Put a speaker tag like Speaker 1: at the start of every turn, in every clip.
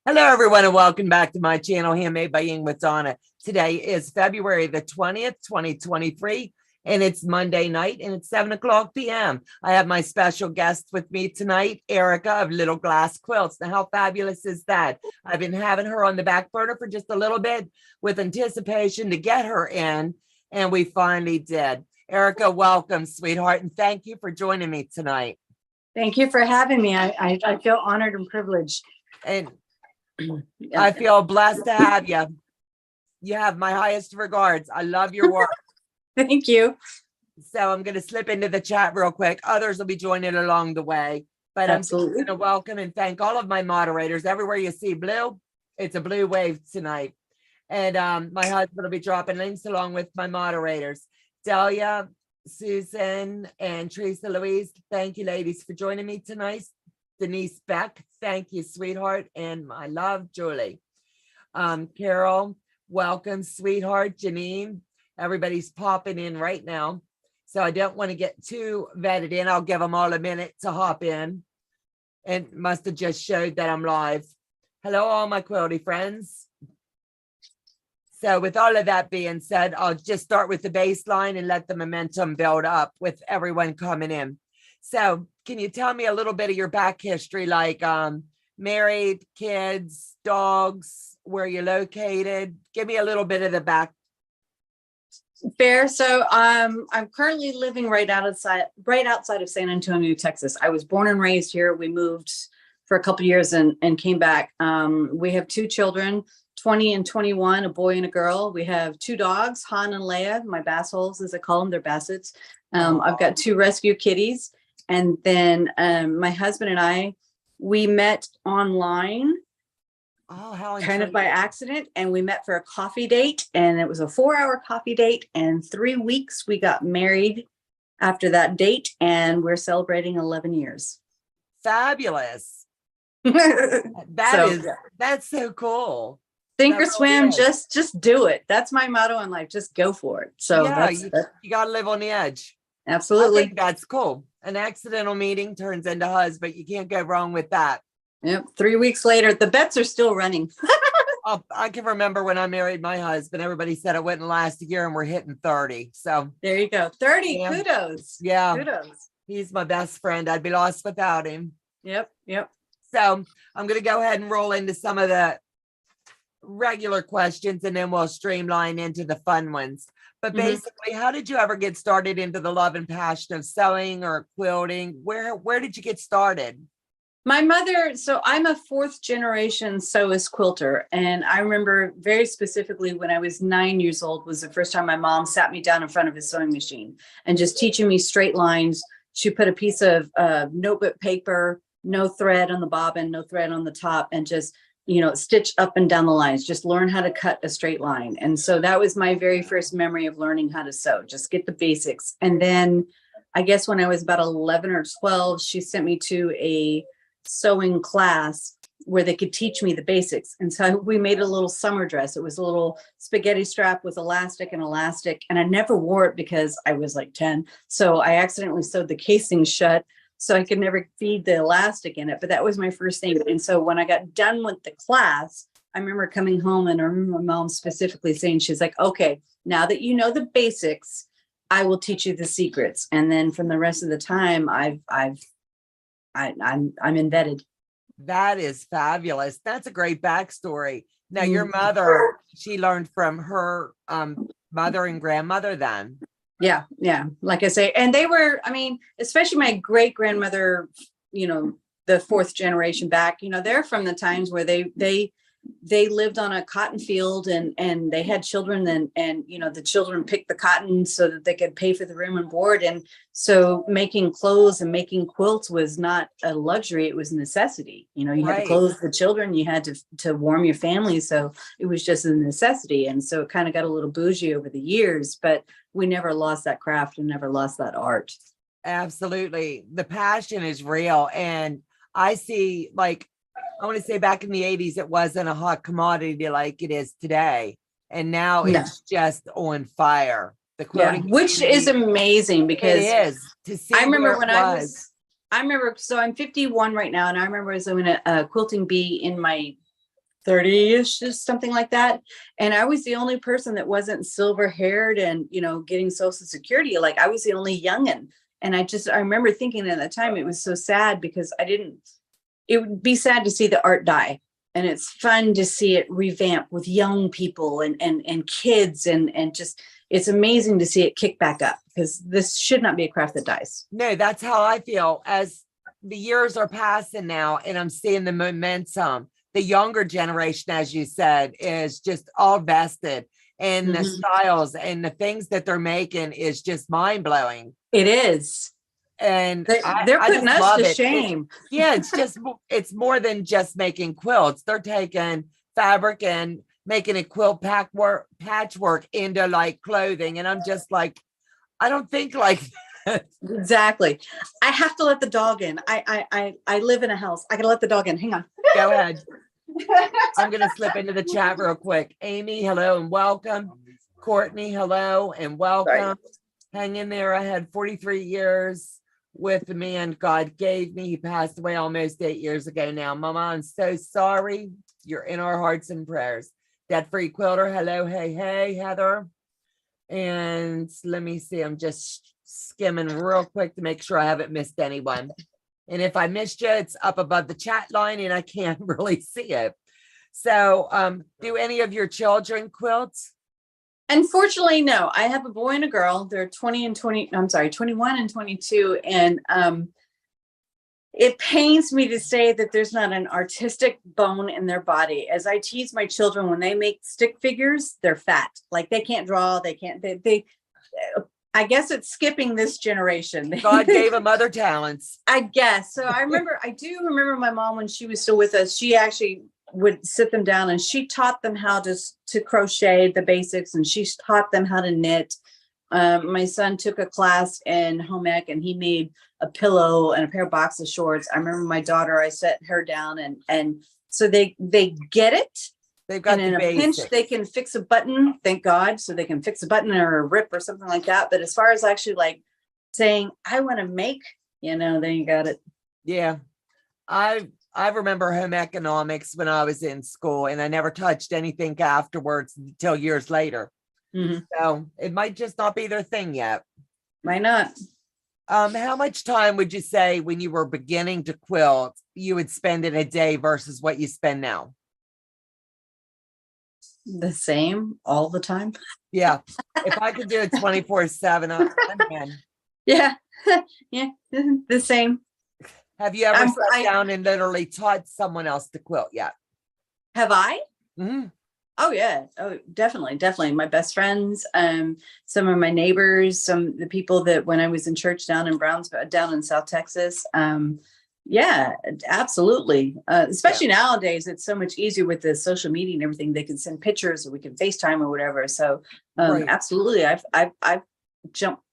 Speaker 1: Hello, everyone, and welcome back to my channel, Handmade by Ying with Donna. Today is February the 20th, 2023, and it's Monday night, and it's 7 o'clock p.m. I have my special guest with me tonight, Erika of Little Glass Quilts. Now, how fabulous is that? I've been having her on the back burner for just a little bit with anticipation to get her in, and we finally did. Erika, welcome, sweetheart, and thank you for joining me tonight.
Speaker 2: Thank you for having me. I feel honored and privileged.
Speaker 1: And I feel blessed to have you. You have my highest regards. I love your work.
Speaker 2: Thank you.
Speaker 1: So I'm going to slip into the chat real quick. Others will be joining along the way. But
Speaker 2: Absolutely.
Speaker 1: I'm going to welcome and thank all of my moderators. Everywhere you see blue, it's a blue wave tonight. And my husband will be dropping links along with my moderators. Delia, Susan, and Teresa Louise, thank you, ladies, for joining me tonight. Denise Beck, thank you, sweetheart, and my love, Julie. Carol, welcome, sweetheart. Janine, everybody's popping in right now, so I don't want to get too vetted in. I'll give them all a minute to hop in, and must have just showed that I'm live. Hello, all my quilty friends. So with all of that being said, I'll just start with the baseline and let the momentum build up with everyone coming in. So can you tell me a little bit of your back history, like married, kids, dogs, where you're located? Give me a little bit of the back.
Speaker 2: Fair. So I'm currently living right outside of San Antonio, Texas. I was born and raised here. We moved for a couple of years and came back. We have two children, 20 and 21, a boy and a girl. We have two dogs, Han and Leia, my bass holes, as I call them, they're bassets. I've got two rescue kitties. And then my husband and we met online,
Speaker 1: how
Speaker 2: kind of by accident. And we met for a coffee date, and it was a 4-hour coffee date. And 3 weeks we got married after that date, and we're celebrating 11 years.
Speaker 1: Fabulous. That's so cool.
Speaker 2: Sink or swim, just do it. That's my motto in life. Just go for it. So
Speaker 1: yeah, you got to live on the edge.
Speaker 2: Absolutely.
Speaker 1: I think that's cool. An accidental meeting turns into husband. You can't go wrong with that.
Speaker 2: Yep. 3 weeks later, the bets are still running.
Speaker 1: I can remember when I married my husband, everybody said it wouldn't last a year, and we're hitting 30. So
Speaker 2: there you go. 30.
Speaker 1: Yeah.
Speaker 2: Kudos.
Speaker 1: Yeah.
Speaker 2: Kudos.
Speaker 1: He's my best friend. I'd be lost without him.
Speaker 2: Yep. Yep.
Speaker 1: So I'm going to go ahead and roll into some of the regular questions, and then we'll streamline into the fun ones. But basically, how did you ever get started into the love and passion of sewing or quilting? Where did you get started?
Speaker 2: My mother, so I'm a 4th generation sewist quilter. And I remember very specifically when I was 9 years old was the first time my mom sat me down in front of a sewing machine and just teaching me straight lines. She put a piece of notebook paper, no thread on the bobbin, no thread on the top, and just stitch up and down the lines, just learn how to cut a straight line. And so that was my very first memory of learning how to sew, just get the basics. And then I guess when I was about 11 or 12, she sent me to a sewing class where they could teach me the basics. And so we made a little summer dress. It was a little spaghetti strap with elastic. And I never wore it because I was like 10. So I accidentally sewed the casing shut, so I could never feed the elastic in it. But that was my first thing. And so when I got done with the class, I remember coming home, and I remember my mom specifically saying, she's like, okay, now that you know the basics, I will teach you the secrets. And then from the rest of the time, I'm embedded.
Speaker 1: That is fabulous. That's a great backstory. Now, your mother, she learned from her mother and grandmother then.
Speaker 2: Yeah. Like I say, and they were, especially my great grandmother, the 4th generation back, they're from the times where they lived on a cotton field and they had children and the children picked the cotton so that they could pay for the room and board. And so making clothes and making quilts was not a luxury. It was a necessity. You had to clothe the children, you had to warm your family. So it was just a necessity. And so it kind of got a little bougie over the years, but we never lost that craft and never lost that art.
Speaker 1: Absolutely. The passion is real. And I see, like, I want to say back in the 80s, it wasn't a hot commodity like it is today. And now it's just on fire. The quilting,
Speaker 2: which is amazing because
Speaker 1: it is. To see,
Speaker 2: I remember when I remember, so I'm 51 right now. And I remember I was in a quilting bee in my 30-ish, something like that. And I was the only person that wasn't silver haired and, getting Social Security. Like I was the only youngin'. And I remember thinking at that time, it was so sad because it would be sad to see the art die. And it's fun to see it revamp with young people and kids and just, it's amazing to see it kick back up because this should not be a craft that dies.
Speaker 1: No, that's how I feel as the years are passing now and I'm seeing the momentum. The younger generation, as you said, is just all vested in the styles and the things that they're making is just mind blowing.
Speaker 2: It is.
Speaker 1: And
Speaker 2: they're putting us to shame.
Speaker 1: It's more than just making quilts. They're taking fabric and making a quilt patchwork into like clothing. And I'm just like, I don't think like that.
Speaker 2: Exactly. I have to let the dog in. I live in a house. I gotta let the dog in. Hang on.
Speaker 1: Go ahead. I'm going to slip into the chat real quick. Amy, hello and welcome. Courtney, hello and welcome. Sorry. Hang in there. I had 43 years with the man God gave me. He passed away almost 8 years ago now. Mama, I'm so sorry. You're in our hearts and prayers. Debt Free Quilter, hello. Hey, Heather. And let me see. I'm just skimming real quick to make sure I haven't missed anyone. And if I missed you, it's up above the chat line and I can't really see it. So do any of your children quilt?
Speaker 2: Unfortunately, no. I have a boy and a girl. They're 21 and 22. And it pains me to say that there's not an artistic bone in their body. As I tease my children, when they make stick figures, they're fat. Like they can't draw. They can't, I guess it's skipping this generation.
Speaker 1: God gave them other talents.
Speaker 2: I guess. So I do remember my mom when she was still with us, she actually would sit them down and she taught them how to crochet the basics and she taught them how to knit. My son took a class in home ec and he made a pillow and a pair of boxer shorts. I remember my daughter, I set her down and so they get it.
Speaker 1: They've got
Speaker 2: and in a pinch, they can fix a button, thank God. So they can fix a button or a rip or something like that. But as far as actually like saying, I want to make, then you got it.
Speaker 1: Yeah. I remember home economics when I was in school and I never touched anything afterwards until years later. So it might just not be their thing yet.
Speaker 2: Why not?
Speaker 1: How much time would you say when you were beginning to quilt, you would spend in a day versus what you spend now?
Speaker 2: The same all the time.
Speaker 1: Yeah. If I could do it 24/7, I'm in.
Speaker 2: Yeah. Yeah. The same.
Speaker 1: Have you ever sat down and literally taught someone else to quilt yet?
Speaker 2: Have I?
Speaker 1: Mm-hmm.
Speaker 2: Oh yeah. Oh, definitely. My best friends, some of my neighbors, the people that when I was in church down in South Texas. Yeah, absolutely. Especially nowadays, it's so much easier with the social media and everything. They can send pictures or we can FaceTime or whatever. So absolutely. I've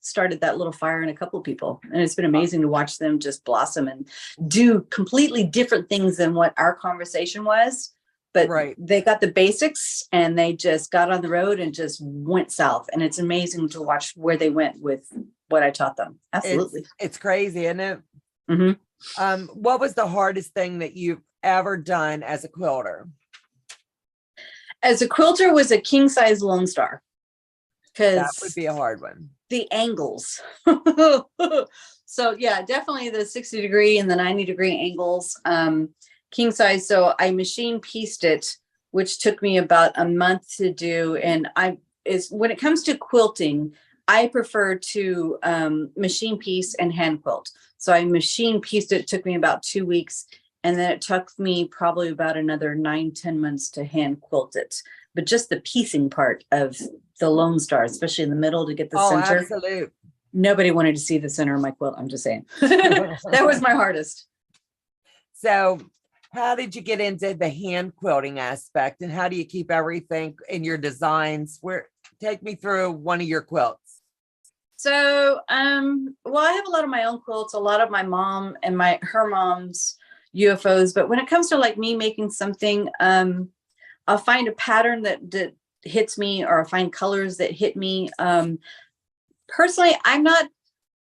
Speaker 2: started that little fire in a couple of people and it's been amazing to watch them just blossom and do completely different things than what our conversation was. But they got the basics and they just got on the road and just went south. And it's amazing to watch where they went with what I taught them. Absolutely.
Speaker 1: It's crazy, isn't it?
Speaker 2: Mm-hmm.
Speaker 1: What was the hardest thing that you've ever done as a quilter?
Speaker 2: As a quilter was a king size Lone Star. Because
Speaker 1: that would be a hard one.
Speaker 2: The angles. So yeah, definitely the 60-degree and the 90-degree angles. King size. So I machine pieced it, which took me about a month to do. And when it comes to quilting, I prefer to machine piece and hand quilt. So I machine pieced it. It took me about 2 weeks. And then it took me probably about another 9-10 months to hand quilt it. But just the piecing part of the Lone Star, especially in the middle to get the center.
Speaker 1: Absolutely.
Speaker 2: Nobody wanted to see the center of my quilt. I'm just saying. That was my hardest.
Speaker 1: So how did you get into the hand quilting aspect and how do you keep everything in your designs? Take me through one of your quilts.
Speaker 2: So, well, I have a lot of my own quilts, a lot of my mom and her mom's UFOs. But when it comes to like me making something, I'll find a pattern that hits me or I'll find colors that hit me. Personally, I'm not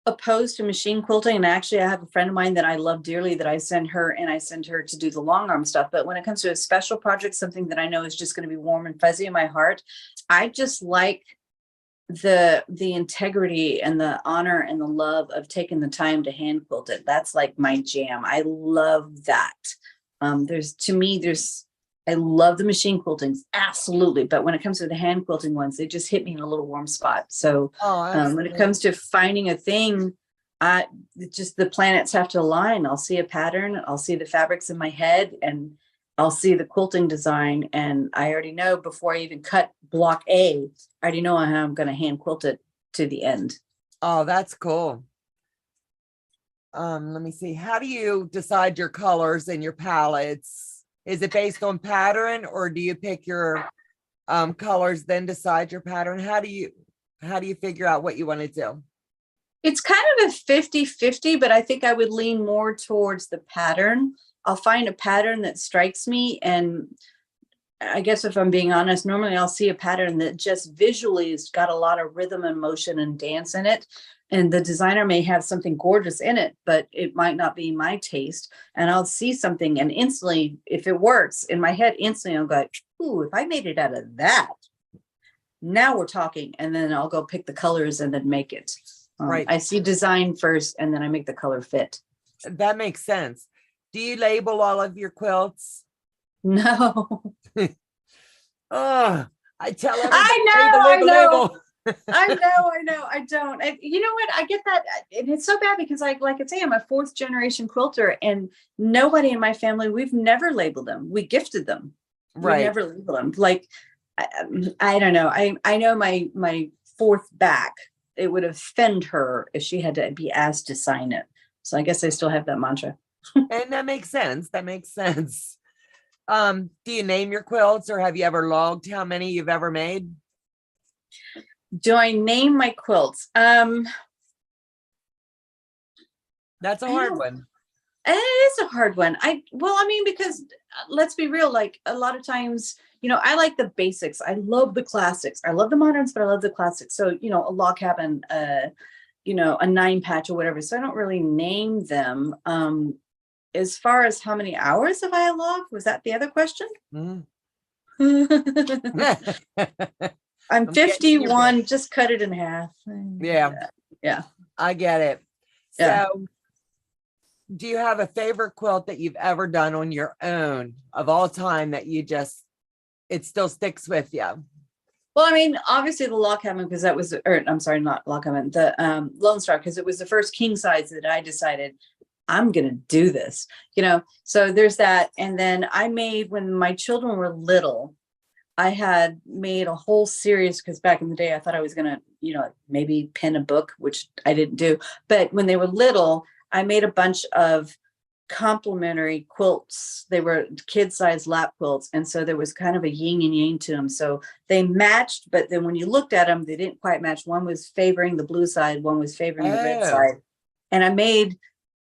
Speaker 2: opposed to machine quilting, and actually I have a friend of mine that I love dearly that I send her to do the long arm stuff. But when it comes to a special project, something that I know is just going to be warm and fuzzy in my heart, I just like the integrity and the honor and the love of taking the time to hand quilt it. That's like my jam. I love that. I love the machine quiltings, absolutely. But when it comes to the hand quilting ones, they just hit me in a little warm spot. So when it comes to finding a thing, just the planets have to align. I'll see a pattern, I'll see the fabrics in my head, and I'll see the quilting design. And I already know before I even cut block A, I already know how I'm going to hand quilt it to the end.
Speaker 1: Oh, that's cool. Let me see. How do you decide your colors and your palettes? Is it based on pattern, or do you pick your colors, then decide your pattern? How do you figure out what you want to do?
Speaker 2: It's kind of a 50-50, but I think I would lean more towards the pattern. I'll find a pattern that strikes me. And I guess if I'm being honest, normally I'll see a pattern that just visually has got a lot of rhythm and motion and dance in it. And the designer may have something gorgeous in it, but it might not be my taste. And I'll see something, and instantly, if it works in my head, instantly I'll go, ooh, if I made it out of that, now we're talking. And then I'll go pick the colors and then make it.
Speaker 1: Right.
Speaker 2: I see design first, and then I make the color fit.
Speaker 1: That makes sense. Do you label all of your quilts?
Speaker 2: No.
Speaker 1: Oh, I tell everybody.
Speaker 2: I know.
Speaker 1: Label.
Speaker 2: I know. I don't. You know what? I get that. And it's so bad because like I say, I'm a 4th generation quilter, and nobody in my family, we've never labeled them. We gifted them.
Speaker 1: Right.
Speaker 2: We never labeled them. Like, I don't know. I know my 4th back, it would offend her if she had to be asked to sign it. So I guess I still have that mantra.
Speaker 1: And that makes sense. That makes sense. Do you name your quilts, or have you ever logged how many you've ever made?
Speaker 2: Do I name my quilts?
Speaker 1: That's a hard one.
Speaker 2: It is a hard one. Because let's be real, like a lot of times, I like the basics. I love the classics. I love the moderns, but I love the classics. So, a log cabin, a 9-patch or whatever. So I don't really name them. As far as how many hours have I logged? Was that the other question? I'm 51, just cut it in half. Yeah.
Speaker 1: I get it.
Speaker 2: Yeah.
Speaker 1: So do you have a favorite quilt that you've ever done on your own of all time that it still sticks with you?
Speaker 2: Well, obviously the log cabin, because that was, I'm sorry, not log cabin, the Lone Star, because it was the first king size that I decided I'm going to do this, so there's that. And then I made, when my children were little, I had made a whole series, because back in the day, I thought I was going to, maybe pen a book, which I didn't do. But when they were little, I made a bunch of complementary quilts. They were kid-sized lap quilts. And so there was kind of a yin and yang to them. So they matched, but then when you looked at them, they didn't quite match. One was favoring the blue side, one was favoring the red side. And I made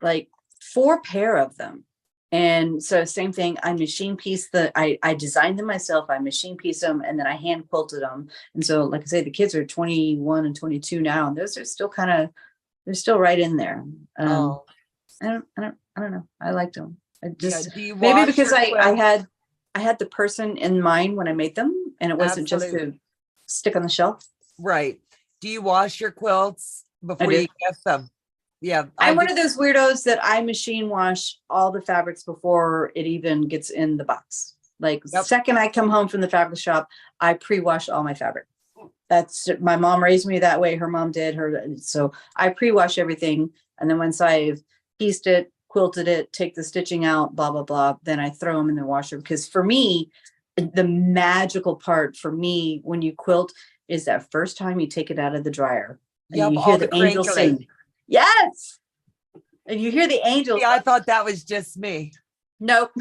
Speaker 2: like 4 pair of them. And so same thing, I machine pieced I designed them myself, I machine pieced them, and then I hand quilted them. And so, like I say, the kids are 21 and 22 now, and those are still they're still right in there. I don't know. I liked them. I just, maybe because I had the person in mind when I made them, and it wasn't just to stick on the shelf.
Speaker 1: Right. Do you wash your quilts before you gift them? Yeah.
Speaker 2: I'm one of those weirdos that I machine wash all the fabrics before it even gets in the box. Like the second I come home from the fabric shop, I pre-wash all my fabric. That's, my mom raised me that way. Her mom did so I pre-wash everything. And then once I've pieced it, quilted it, take the stitching out, blah, blah, blah, then I throw them in the washer. Because for me, the magical part for me when you quilt is that first time you take it out of the dryer and you hear the angels sing. Yes. And you hear the angels.
Speaker 1: Yeah, I thought that was just me.
Speaker 2: Nope.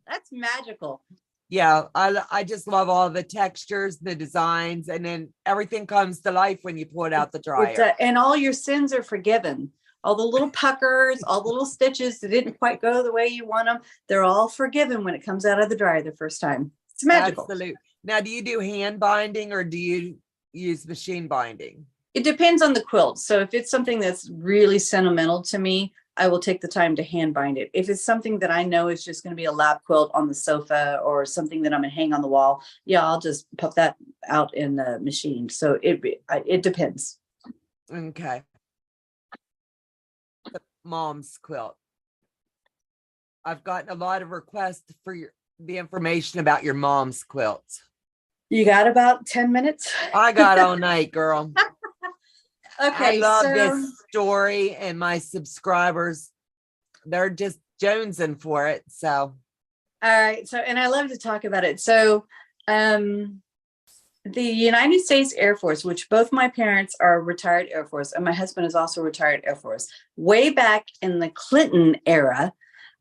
Speaker 2: That's magical.
Speaker 1: Yeah, I just love all the textures, the designs, and then everything comes to life when you pull it out the dryer.
Speaker 2: And all your sins are forgiven. All the little puckers, all the little stitches that didn't quite go the way you want them, they're all forgiven when it comes out of the dryer the first time. It's magical.
Speaker 1: Absolutely. Now, do you do hand binding or do you use machine binding?
Speaker 2: It depends on the quilt. So if it's something that's really sentimental to me, I will take the time to hand bind it. If it's something that I know is just going to be a lap quilt on the sofa or something that I'm going to hang on the wall, yeah, I'll just pop that out in the machine. So it depends.
Speaker 1: Okay. The mom's quilt. I've gotten a lot of requests for the information about your mom's quilt.
Speaker 2: You got about 10 minutes?
Speaker 1: I got all night, girl.
Speaker 2: Okay.
Speaker 1: I love
Speaker 2: so
Speaker 1: this story, and my subscribers, they're just jonesing for it. So,
Speaker 2: all right. So, and I love to talk about it. So, the United States Air Force, which both my parents are retired Air Force, and my husband is also retired Air Force. Way back in the Clinton era,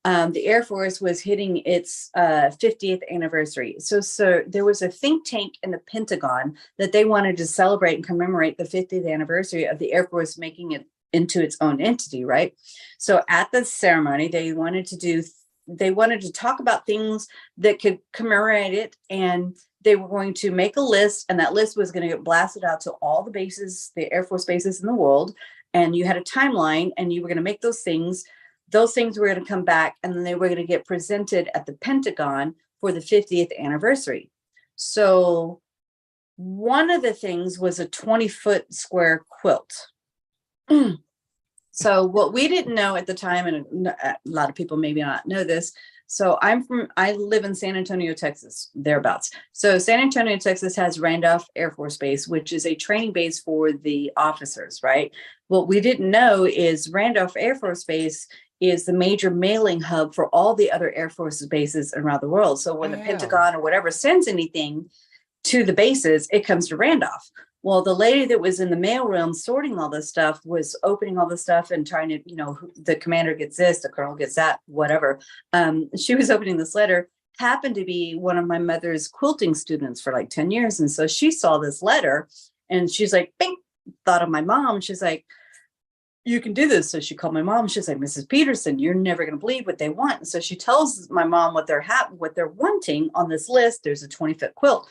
Speaker 2: the Air Force was hitting its 50th anniversary. So there was a think tank in the Pentagon that they wanted to celebrate and commemorate the 50th anniversary of the Air Force making it into its own entity, right? So at the ceremony, they wanted to talk about things that could commemorate it, and they were going to make a list, and that list was going to get blasted out to all the bases, the Air Force bases in the world. And you had a timeline, and you were going to make those things. Those things were going to come back, and then they were going to get presented at the Pentagon for the 50th anniversary. So one of the things was a 20-foot square quilt. So what we didn't know at the time, and a lot of people maybe not know this. So I live in San Antonio, Texas, thereabouts. So San Antonio, Texas has Randolph Air Force Base, which is a training base for the officers, right? What we didn't know is Randolph Air Force Base is the major mailing hub for all the other Air Force bases around the world. So when the Pentagon or whatever sends anything to the bases, it comes to Randolph. Well, the lady that was in the mailroom sorting all this stuff was opening all the stuff and trying to, the commander gets this, the colonel gets that, whatever. She was opening this letter, happened to be one of my mother's quilting students for like 10 years. And so she saw this letter and she's like, bing, thought of my mom. She's like, you can do this. So she called my mom. She's like, Mrs. Peterson, you're never going to believe what they want. And so she tells my mom what they're wanting on this list. There's a 20-foot quilt.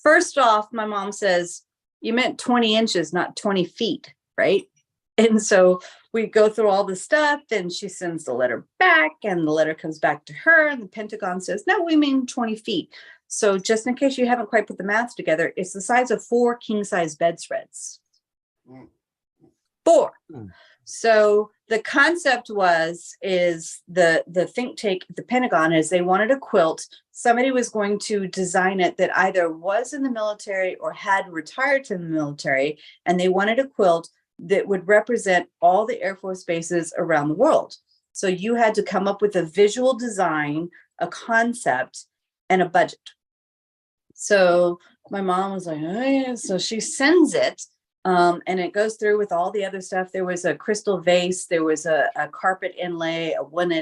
Speaker 2: First off, my mom says, you meant 20 inches, not 20 feet, right? And so we go through all the stuff, and she sends the letter back, and the letter comes back to her, and the Pentagon says, no, we mean 20 feet. So just in case you haven't quite put the math together, it's the size of 4 king-size bedspreads. 4. So the concept is the think tank at the Pentagon is they wanted a quilt. Somebody was going to design it that either was in the military or had retired from the military, and they wanted a quilt that would represent all the Air Force bases around the world. So you had to come up with a visual design, a concept, and a budget. So my mom was like, oh yeah. So she sends it. And it goes through with all the other stuff. There was a crystal vase. There was a carpet inlay,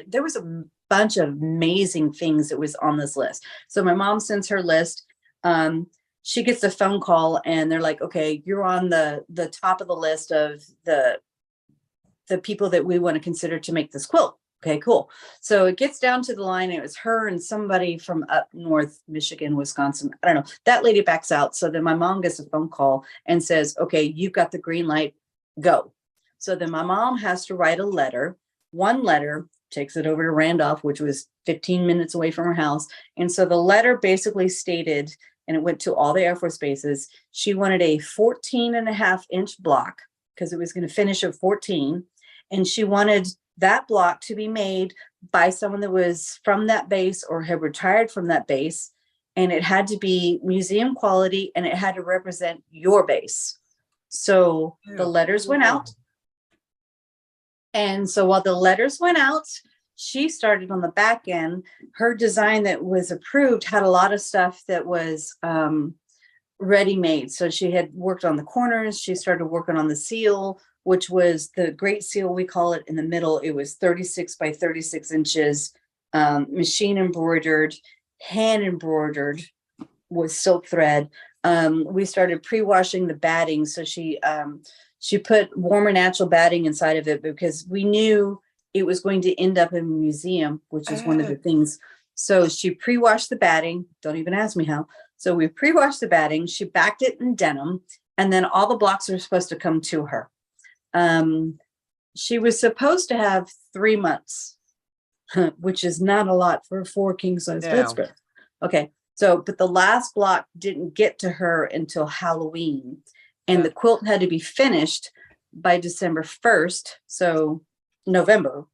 Speaker 2: there was a bunch of amazing things that was on this list. So my mom sends her list. She gets a phone call, and they're like, okay, you're on the top of the list of the people that we want to consider to make this quilt. Okay, cool. So it gets down to the line. It was her and somebody from up north, Michigan, Wisconsin. I don't know. That lady backs out. So then my mom gets a phone call and says, okay, you've got the green light, go. So then my mom has to write a letter, one letter, takes it over to Randolph, which was 15 minutes away from her house. And so the letter basically stated, and it went to all the Air Force bases, she wanted a 14.5-inch block because it was going to finish at 14. And she wanted that block to be made by someone that was from that base or had retired from that base. And it had to be museum quality, and it had to represent your base. So the letters went out. And so while the letters went out, she started on the back end. Her design that was approved had a lot of stuff that was ready-made. So she had worked on the corners. She started working on the seal, which was the Great Seal, we call it, in the middle. It was 36 by 36 inches, machine embroidered, hand embroidered with silk thread. We started pre-washing the batting. So she put warmer natural batting inside of it because we knew it was going to end up in a museum, which is one of the things. So she pre-washed the batting. Don't even ask me how. So we pre-washed the batting. She backed it in denim, And then all the blocks were supposed to come to her. She was supposed to have 3 months, which is not a lot for a 4 king size bedspread. Okay. So, but the last block didn't get to her until Halloween, and the quilt had to be finished by December 1st. So November,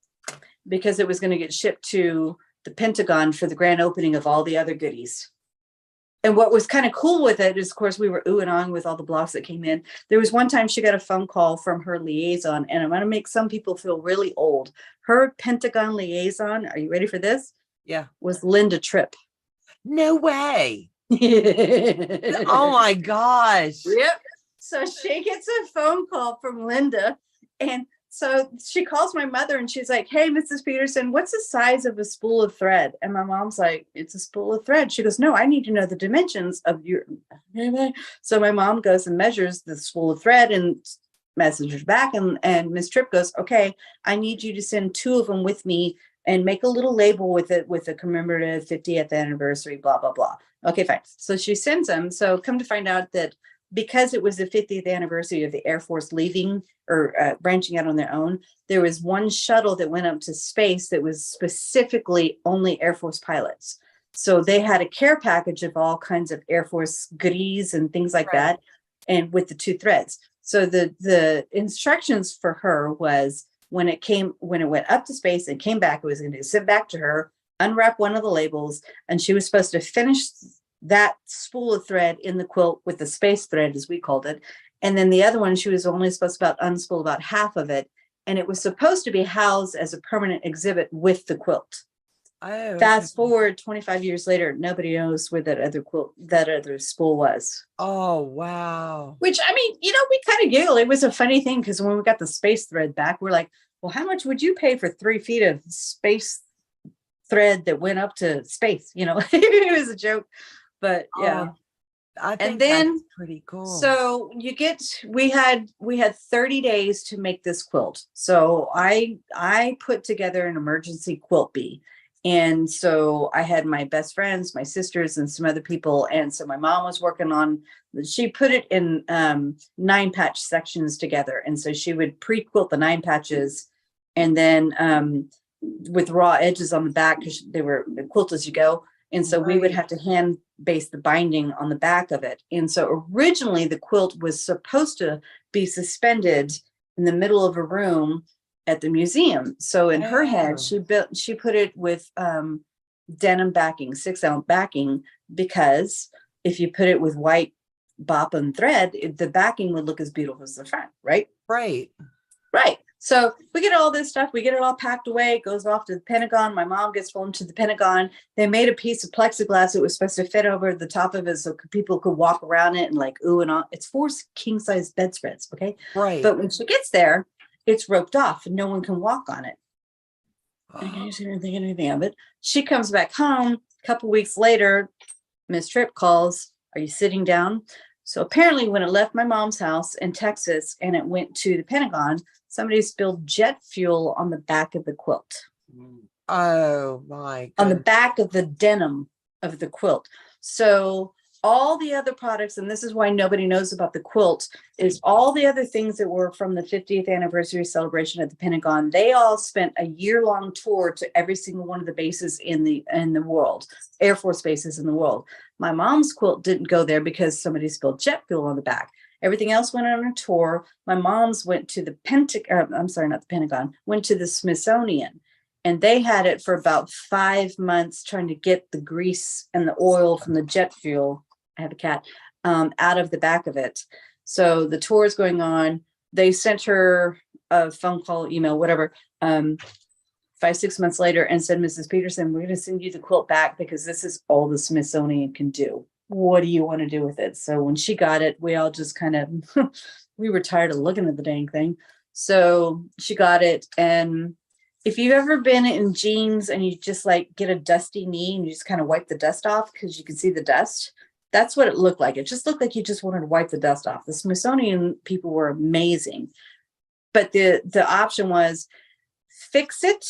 Speaker 2: because it was going to get shipped to the Pentagon for the grand opening of all the other goodies. And what was kind of cool with it is, of course, we were oohing and ahhing with all the blocks that came in. There was one time she got a phone call from her liaison, and I'm going to make some people feel really old. Her Pentagon liaison, are you ready for this?
Speaker 1: Yeah.
Speaker 2: Was Linda Tripp.
Speaker 1: No way. Oh my gosh.
Speaker 2: Yep. So she gets a phone call from Linda, and so she calls my mother and she's like, "Hey, Mrs. Peterson, what's the size of a spool of thread?" And my mom's like, "It's a spool of thread." She goes, "No, I need to know the dimensions of your." So my mom goes and measures the spool of thread and messages back, and Miss Tripp goes, "Okay, I need you to send 2 of them with me and make a little label with it with a commemorative 50th anniversary, blah, blah, blah." Okay, fine. So she sends them. So come to find out that because it was the 50th anniversary of the Air Force leaving or branching out on their own, there was one shuttle that went up to space that was specifically only Air Force pilots. So they had a care package of all kinds of Air Force goodies and things like that, and with the 2 threads. So the instructions for her was, when it went up to space and came back, it was going to sit back to her, unwrap one of the labels, and she was supposed to finish that spool of thread in the quilt with the space thread, as we called it. And then the other one, she was only supposed to unspool about half of it. And it was supposed to be housed as a permanent exhibit with the quilt.
Speaker 1: Oh,
Speaker 2: fast forward 25 years later, nobody knows where that other spool was.
Speaker 1: Oh, wow.
Speaker 2: Which, I mean, we kind of giggle. It was a funny thing because when we got the space thread back, we're like, well, how much would you pay for 3 feet of space thread that went up to space? It was a joke, but yeah.
Speaker 1: I think that's pretty cool.
Speaker 2: So we had 30 days to make this quilt. So I put together an emergency quilt bee. And so I had my best friends, my sisters, and some other people. And so my mom was working on, she put it in 9-patch sections together. And so she would pre-quilt the 9 patches, and then with raw edges on the back, because they were the Quilt-As-You-Go. And so we would have to hand base the binding on the back of it. And so originally the quilt was supposed to be suspended in the middle of a room at the museum. So in her head, she put it with denim backing, 6-ounce backing, because if you put it with white boppin thread, the backing would look as beautiful as the front, right?
Speaker 1: Right.
Speaker 2: So we get all this stuff, we get it all packed away, it goes off to the Pentagon. My mom gets flown to the Pentagon. They made a piece of plexiglass that was supposed to fit over the top of it so people could walk around it and like ooh and ah. It's 4 king size bedspreads, okay?
Speaker 1: Right.
Speaker 2: But when she gets there, it's roped off and no one can walk on it. I didn't think anything of it. She comes back home a couple weeks later. Miss Tripp calls, "Are you sitting down?" So apparently when it left my mom's house in Texas and it went to the Pentagon, somebody spilled jet fuel on the back of the quilt.
Speaker 1: Oh my goodness.
Speaker 2: On the back of the denim of the quilt. So all the other products, and this is why nobody knows about the quilt, is all the other things that were from the 50th anniversary celebration at the Pentagon. They all spent a year-long tour to every single one of the bases in the world, Air Force bases in the world. My mom's quilt didn't go there because somebody spilled jet fuel on the back. Everything else went on a tour. My mom's went to the Pentagon, went to the Smithsonian. And they had it for about 5 months trying to get the grease and the oil from the jet fuel. I have a cat, out of the back of it. So the tour is going on. They sent her a phone call, email, whatever, 5-6 months later, and said, "Mrs. Peterson, we're going to send you the quilt back because this is all the Smithsonian can do. What do you want to do with it?" So when she got it, we all just kind of, we were tired of looking at the dang thing. So she got it. And if you've ever been in jeans and you just like get a dusty knee and you just kind of wipe the dust off because you can see the dust, that's what it looked like. It just looked like you just wanted to wipe the dust off. The Smithsonian people were amazing. But the option was fix it,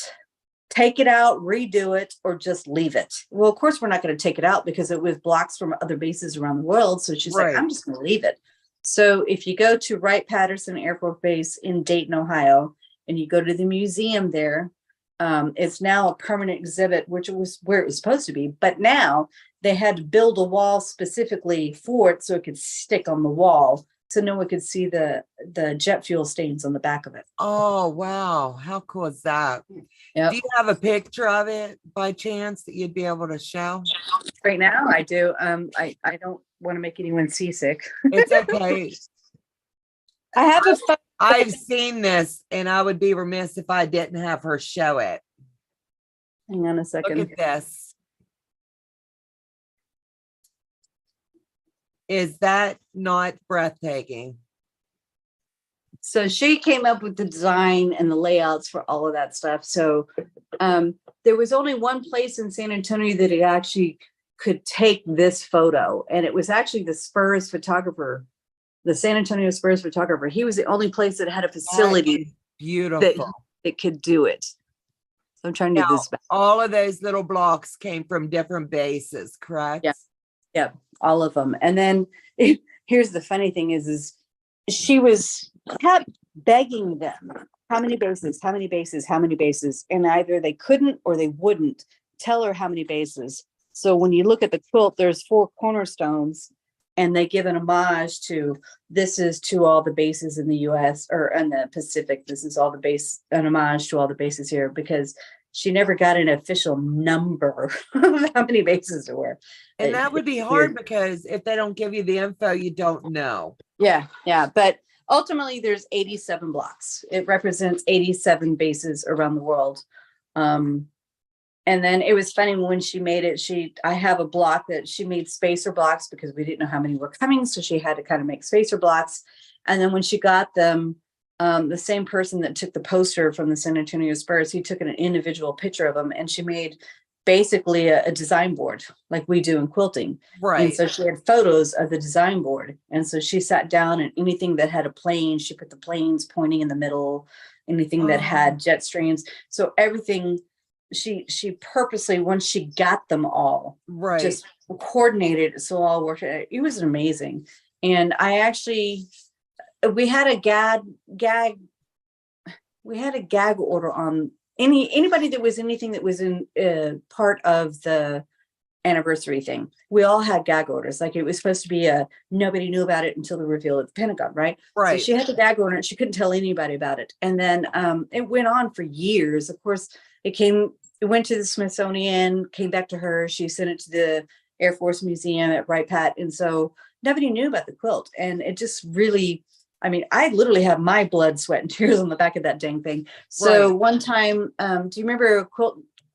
Speaker 2: take it out, redo it, or just leave it. Well, of course, we're not going to take it out because it was blocks from other bases around the world. So she's like, "I'm just going to leave it." So if you go to Wright-Patterson Air Force Base in Dayton, Ohio, and you go to the museum there, it's now a permanent exhibit, which was where it was supposed to be. But now they had to build a wall specifically for it so it could stick on the wall, so no one could see the jet fuel stains on the back of it.
Speaker 1: Oh, wow. How cool is that?
Speaker 2: Yep.
Speaker 1: Do you have a picture of it by chance that you'd be able to show?
Speaker 2: Right now I do. I don't want to make anyone seasick.
Speaker 1: It's okay.
Speaker 2: I have a photo.
Speaker 1: I've seen this and I would be remiss if I didn't have her show it.
Speaker 2: Hang on a second.
Speaker 1: Look at this. Is that not breathtaking?
Speaker 2: So she came up with the design and the layouts for all of that stuff. So there was only one place in San Antonio that it actually could take this photo. And it was actually the Spurs photographer, the San Antonio Spurs photographer. He was the only place that had a facility
Speaker 1: Beautiful.
Speaker 2: that could do it. So I'm trying to do this back.
Speaker 1: All of those little blocks came from different bases, correct?
Speaker 2: Yeah. Yeah, all of them. And then here's the funny thing is she kept begging them, how many bases, how many bases, how many bases? And either they couldn't or they wouldn't tell her how many bases. So when you look at the quilt, there's 4 cornerstones, and they give an homage to, this is to all the bases in the US or in the Pacific. This is all the base, an homage to all the bases here, because she never got an official number of how many bases there were.
Speaker 1: And that would be hard because if they don't give you the info, you don't know.
Speaker 2: Yeah. But ultimately there's 87 blocks. It represents 87 bases around the world. And then it was funny when she made it, I have a block that she made spacer blocks because we didn't know how many were coming. So she had to kind of make spacer blocks. And then when she got them, the same person that took the poster from the San Antonio Spurs, he took an individual picture of them, and she made basically a design board like we do in quilting.
Speaker 1: Right.
Speaker 2: And so she had photos of the design board. And so she sat down, and anything that had a plane, she put the planes pointing in the middle, anything that had jet streams. So everything she purposely, once she got them all,
Speaker 1: right,
Speaker 2: just coordinated so all worked. It was amazing. And I actually, we had a gag order on anybody that was anything that was in part of the anniversary thing. We all had gag orders. Like it was supposed to be nobody knew about it until the reveal at the Pentagon, right?
Speaker 1: Right.
Speaker 2: So she had the gag order and she couldn't tell anybody about it. And then it went on for years. Of course, it went to the Smithsonian, came back to her. She sent it to the Air Force Museum at Wright-Pat. And so nobody knew about the quilt. And it just really, I mean, I literally have my blood, sweat, and tears on the back of that dang thing. So one time, do you remember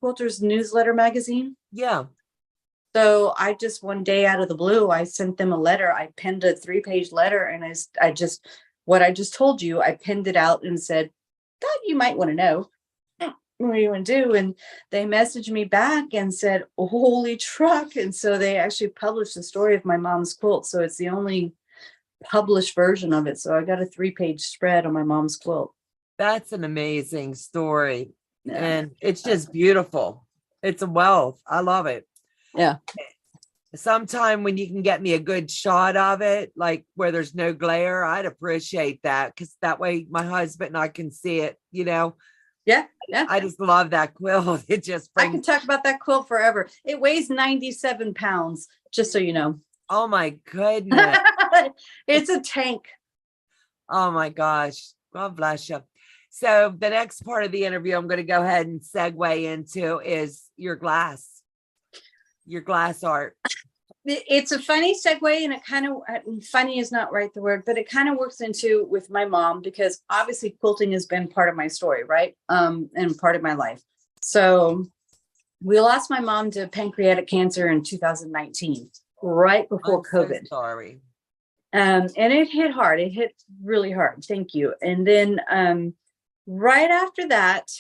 Speaker 2: Quilter's newsletter magazine?
Speaker 1: Yeah. So
Speaker 2: I just, one day out of the blue, I sent them a letter. I penned a 3-page letter, and what I just told you, I penned it out and said, "Thought you might want to know. What do you want to do?" And they messaged me back and said, "Holy truck." And so they actually published the story of my mom's quilt. So it's the only published version of it. So I got a 3-page spread on my mom's quilt.
Speaker 1: That's an amazing story.
Speaker 2: Yeah.
Speaker 1: And it's just beautiful. It's a wealth. I love it.
Speaker 2: Yeah.
Speaker 1: Sometime when you can get me a good shot of it, like where there's no glare, I'd appreciate that, because that way my husband and I can see it, you know.
Speaker 2: Yeah.
Speaker 1: I just love that quilt. It just brings...
Speaker 2: I can talk about that quilt forever. It weighs 97 pounds, just so you know.
Speaker 1: Oh my goodness.
Speaker 2: It's a tank.
Speaker 1: Oh my gosh. God bless you. So the next part of the interview I'm going to go ahead and segue into is your glass art.
Speaker 2: It's a funny segue, and it kind of, funny is not right the word, but it kind of works into with my mom, because obviously quilting has been part of my story, right? And part of my life. So we lost my mom to pancreatic cancer in 2019, right before COVID.
Speaker 1: So sorry.
Speaker 2: And it hit hard. It hit really hard. Thank you. And then right after that,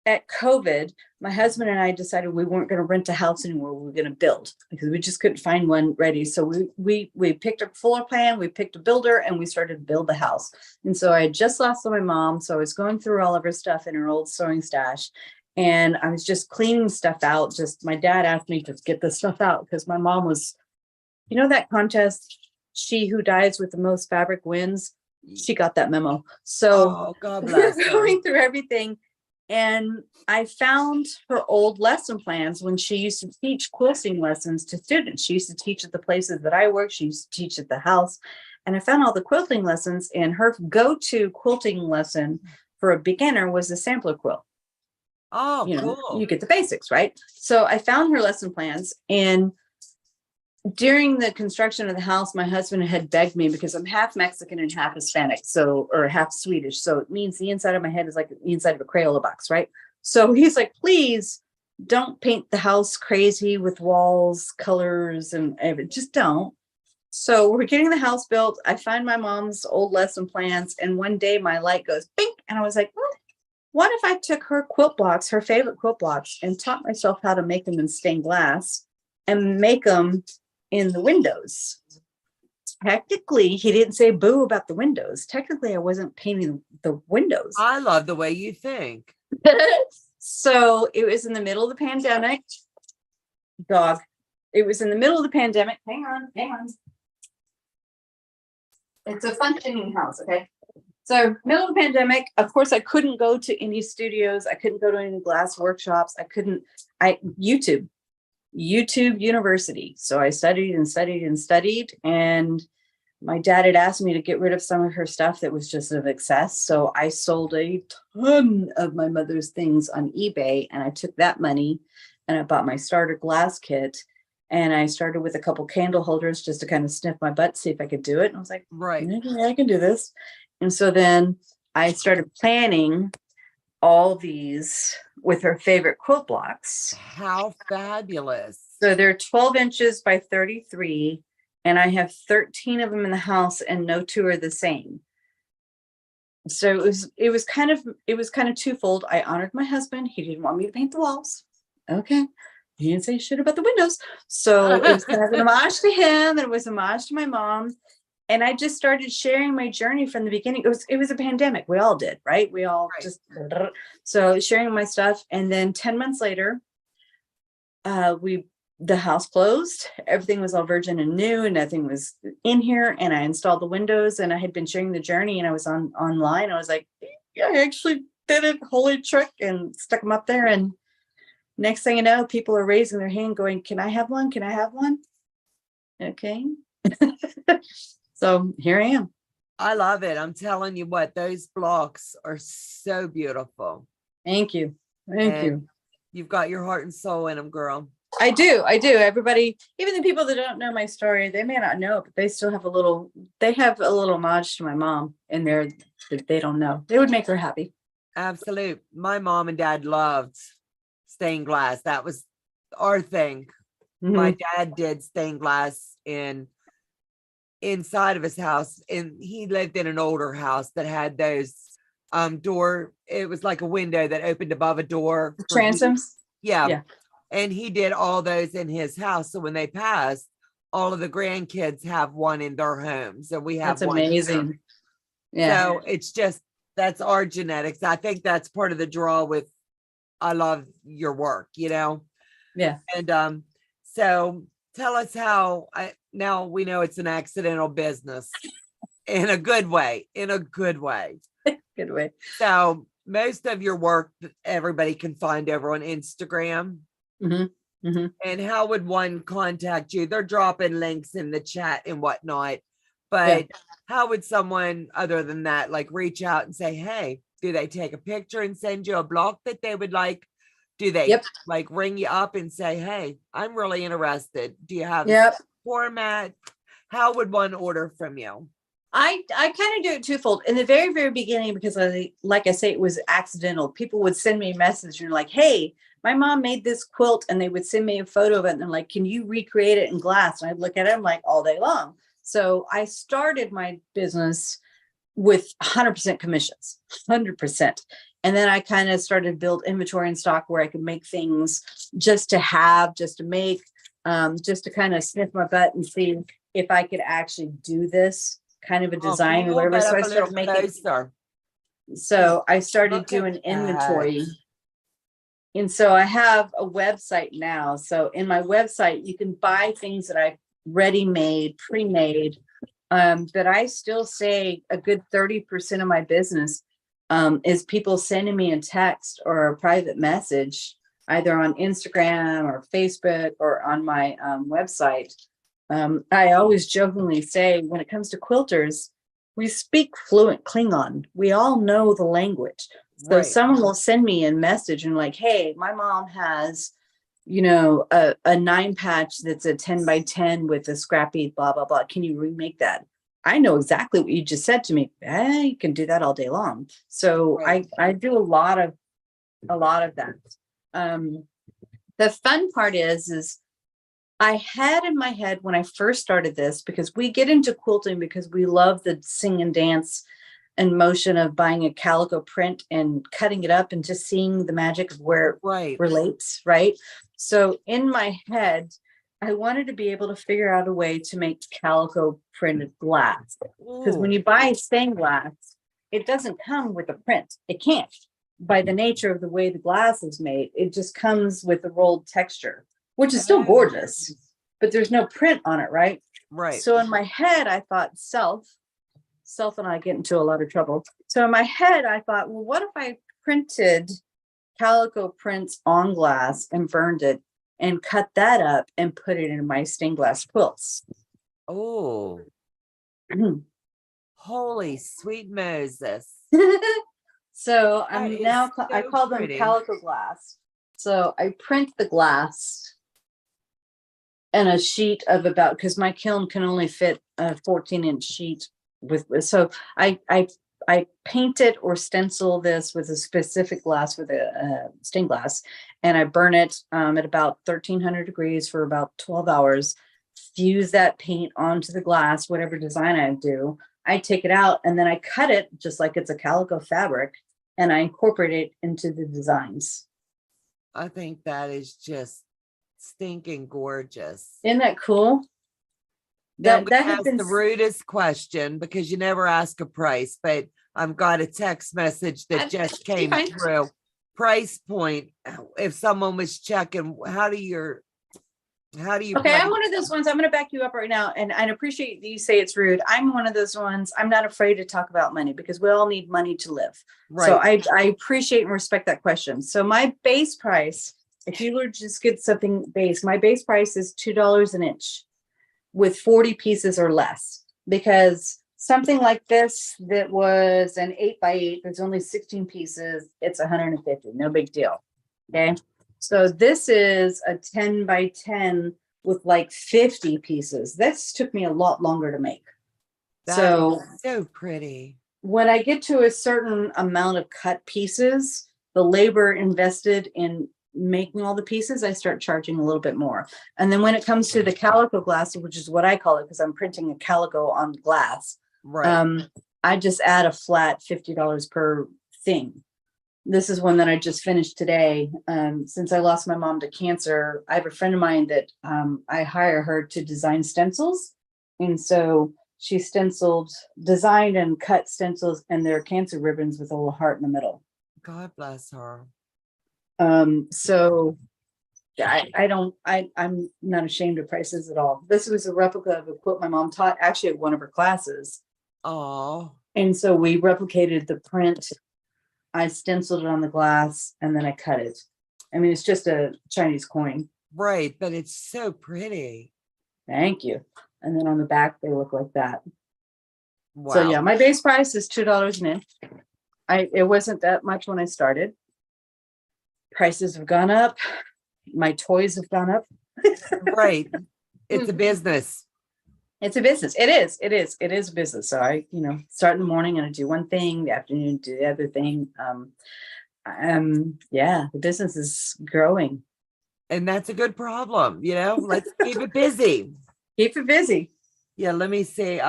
Speaker 2: at COVID, my husband and I decided we weren't going to rent a house anymore. We were going to build, because we just couldn't find one ready. So we picked a floor plan, we picked a builder, and we started to build the house. And so I had just lost my mom. So I was going through all of her stuff in her old sewing stash, and I was just cleaning stuff out. Just my dad asked me to get the stuff out because my mom was, you know, that contest she who dies with the most fabric wins. She got that memo. So
Speaker 1: Oh, God
Speaker 2: we're
Speaker 1: bless her.
Speaker 2: going through everything. And I found her old lesson plans when she used to teach quilting lessons to students. She used to teach at the places that I work. She used to teach at the house. And I found all the quilting lessons, and her go-to quilting lesson for a beginner was the sampler quilt.
Speaker 1: Oh,
Speaker 2: You know,
Speaker 1: cool.
Speaker 2: you get the basics, right? So I found her lesson plans, and during the construction of the house, my husband had begged me, because I'm half Mexican and half Hispanic, so, or half Swedish. So it means the inside of my head is like the inside of a Crayola box, right? So he's like, please don't paint the house crazy with walls, colors, and just don't. So we're getting the house built. I find my mom's old lesson plans, and one day my light goes bink, and I was like, what if I took her quilt blocks, her favorite quilt blocks, and taught myself how to make them in stained glass and make them in the windows? Technically, he didn't say boo about the windows. Technically, I wasn't painting the windows.
Speaker 1: I love the way you think.
Speaker 2: So it was in the middle of the pandemic. Dog. It was in the middle of the pandemic. Hang on. It's a functioning house, okay? So middle of the pandemic, of course, I couldn't go to any studios. I couldn't go to any glass workshops. YouTube University. So I studied and studied and studied. And my dad had asked me to get rid of some of her stuff that was just of excess. So I sold a ton of my mother's things on eBay, and I took that money and I bought my starter glass kit. And I started with a couple candle holders just to kind of sniff my butt, see if I could do it. And I was like,
Speaker 1: Right.
Speaker 2: yeah, I can do this. And so then I started planning all these with her favorite quilt blocks.
Speaker 1: How fabulous.
Speaker 2: So they're 12 inches by 33, and I have 13 of them in the house, and no two are the same. So it was kind of twofold. I honored my husband. He didn't want me to paint the walls. Okay. He didn't say shit about the windows. So it was kind of an homage to him, and it was an homage to my mom. And I just started sharing my journey from the beginning. It was a pandemic. We all did, right? We all just, so sharing my stuff. And then 10 months later, the house closed. Everything was all virgin and new, and nothing was in here. And I installed the windows, and I had been sharing the journey, and I was online. I was like, yeah, I actually did it. Holy trick, and stuck them up there. And next thing you know, people are raising their hand going, can I have one? Can I have one? Okay. So here I am.
Speaker 1: I love it. I'm telling you what, those blocks are so beautiful.
Speaker 2: Thank you. Thank you.
Speaker 1: You've got your heart and soul in them, girl.
Speaker 2: I do. Everybody, even the people that don't know my story, they may not know, but they still have a little homage to my mom in there that they don't know. They would make her happy.
Speaker 1: Absolute. My mom and dad loved stained glass. That was our thing. Mm-hmm. My dad did stained glass inside of his house, and he lived in an older house that had those door. It was like a window that opened above a door.
Speaker 2: Transoms.
Speaker 1: Yeah. And he did all those in his house. So when they passed, all of the grandkids have one in their homes, and we have. That's one
Speaker 2: amazing. Yeah.
Speaker 1: So it's just, that's our genetics. I think that's part of the draw with, I love your work, Yeah. And so tell us how now we know it's an accidental business in a good way, Good way. So most of your work, everybody can find over on Instagram. Mm-hmm. Mm-hmm. And how would one contact you? They're dropping links in the chat and whatnot, but how would someone other than that, like, reach out and say, hey, do they take a picture and send you a block that they would like? Do they like ring you up and say, hey, I'm really interested? Do you have a format? How would one order from you?
Speaker 2: I kind of do it twofold. In the very, very beginning, because like I say, it was accidental. People would send me a message and like, hey, my mom made this quilt, and they would send me a photo of it. And they're like, can you recreate it in glass? And I'd look at it, I'm like, all day long. So I started my business with 100% commissions, 100%. And then I kind of started to build inventory and stock where I could make things just to have, just to make, just to kind of sniff my butt and see if I could actually do this kind of a design or whatever. So I started making. So I started doing inventory. And so I have a website now. So in my website, you can buy things that I've ready-made, pre-made But I still say a good 30% of my business is people sending me a text or a private message, either on Instagram or Facebook or on my website. I always jokingly say, when it comes to quilters, we speak fluent Klingon. We all know the language. So
Speaker 1: Right.
Speaker 2: someone will send me a message and like, hey, my mom has, you know, a 9 patch that's a 10 by 10 with a scrappy blah, blah, blah. Can you remake that? I know exactly what you just said to me. You can do that all day long. So
Speaker 1: Right.
Speaker 2: I do a lot of that. The fun part is I had in my head when I first started this, because we get into quilting because we love the sing and dance and motion of buying a calico print and cutting it up and just seeing the magic of where it
Speaker 1: Right.
Speaker 2: relates, right? So in my head, I wanted to be able to figure out a way to make calico printed glass. Because when
Speaker 1: Ooh.
Speaker 2: you buy stained glass, it doesn't come with a print. It can't. By the nature of the way the glass is made, it just comes with a rolled texture, which is still gorgeous, but there's no print on it, right?
Speaker 1: Right.
Speaker 2: So in my head, I thought self and I get into a lot of trouble. So in my head, I thought, well, what if I printed calico prints on glass and burned it and cut that up and put it in my stained glass quilts?
Speaker 1: Oh, holy sweet Moses.
Speaker 2: So
Speaker 1: That
Speaker 2: I'm
Speaker 1: is
Speaker 2: now, I
Speaker 1: so
Speaker 2: call them
Speaker 1: pretty.
Speaker 2: calico glass. So I print the glass and a sheet of about, because my kiln can only fit a 14-inch sheet with, so I paint it or stencil this with a specific glass, with a stained glass, and I burn it at about 1300 degrees for about 12 hours, fuse that paint onto the glass, whatever design I do. I take it out and then I cut it just like it's a calico fabric, and I incorporate it into the designs.
Speaker 1: I think that is just stinking gorgeous.
Speaker 2: Isn't that cool?
Speaker 1: Now I'm
Speaker 2: That
Speaker 1: going to
Speaker 2: had
Speaker 1: ask
Speaker 2: been
Speaker 1: the rudest question, because you never ask a price, but I've got a text message that just came
Speaker 2: fine.
Speaker 1: through. Price point. If someone was checking, how do you
Speaker 2: Okay,
Speaker 1: price?
Speaker 2: I'm one of those ones. I'm going to back you up right now, and I appreciate that you say it's rude. I'm one of those ones. I'm not afraid to talk about money because we all need money to live. So
Speaker 1: Right.
Speaker 2: I appreciate and respect that question. So my base price, if you were to just get something base, my base price is $2 an inch with 40 pieces or less, because something like this that was an 8x8, there's only 16 pieces, it's 150, no big deal. Okay. So this is a 10 by 10 with like 50 pieces. This took me a lot longer to make.
Speaker 1: That
Speaker 2: So
Speaker 1: is so pretty.
Speaker 2: when I get to a certain amount of cut pieces, the labor invested in making all the pieces, I start charging a little bit more. And then when it comes to the calico glass, which is what I call it, because I'm printing a calico on glass,
Speaker 1: Right.
Speaker 2: I just add a flat $50 per thing. This is one that I just finished today. Since I lost my mom to cancer, I have a friend of mine that I hire her to design stencils. And so she designed and cut stencils, and they're cancer ribbons with a little heart in the middle.
Speaker 1: God bless her.
Speaker 2: So I'm not ashamed of prices at all. This was a replica of a quilt my mom taught actually at one of her classes.
Speaker 1: Oh,
Speaker 2: And so we replicated the print. I stenciled it on the glass and then I cut it. I mean, it's just a Chinese coin.
Speaker 1: right. But it's so pretty.
Speaker 2: Thank you. And then on the back, they look like that.
Speaker 1: Wow.
Speaker 2: So yeah, my base price is $2 an inch. It wasn't that much when I started. Prices have gone up. My toys have gone up.
Speaker 1: Right. It's a business.
Speaker 2: It's a business. It is a business. So I, start in the morning and I do one thing, the afternoon do the other thing. Yeah, the business is growing.
Speaker 1: And that's a good problem. Let's keep it busy.
Speaker 2: Keep it busy.
Speaker 1: Yeah. Let me see.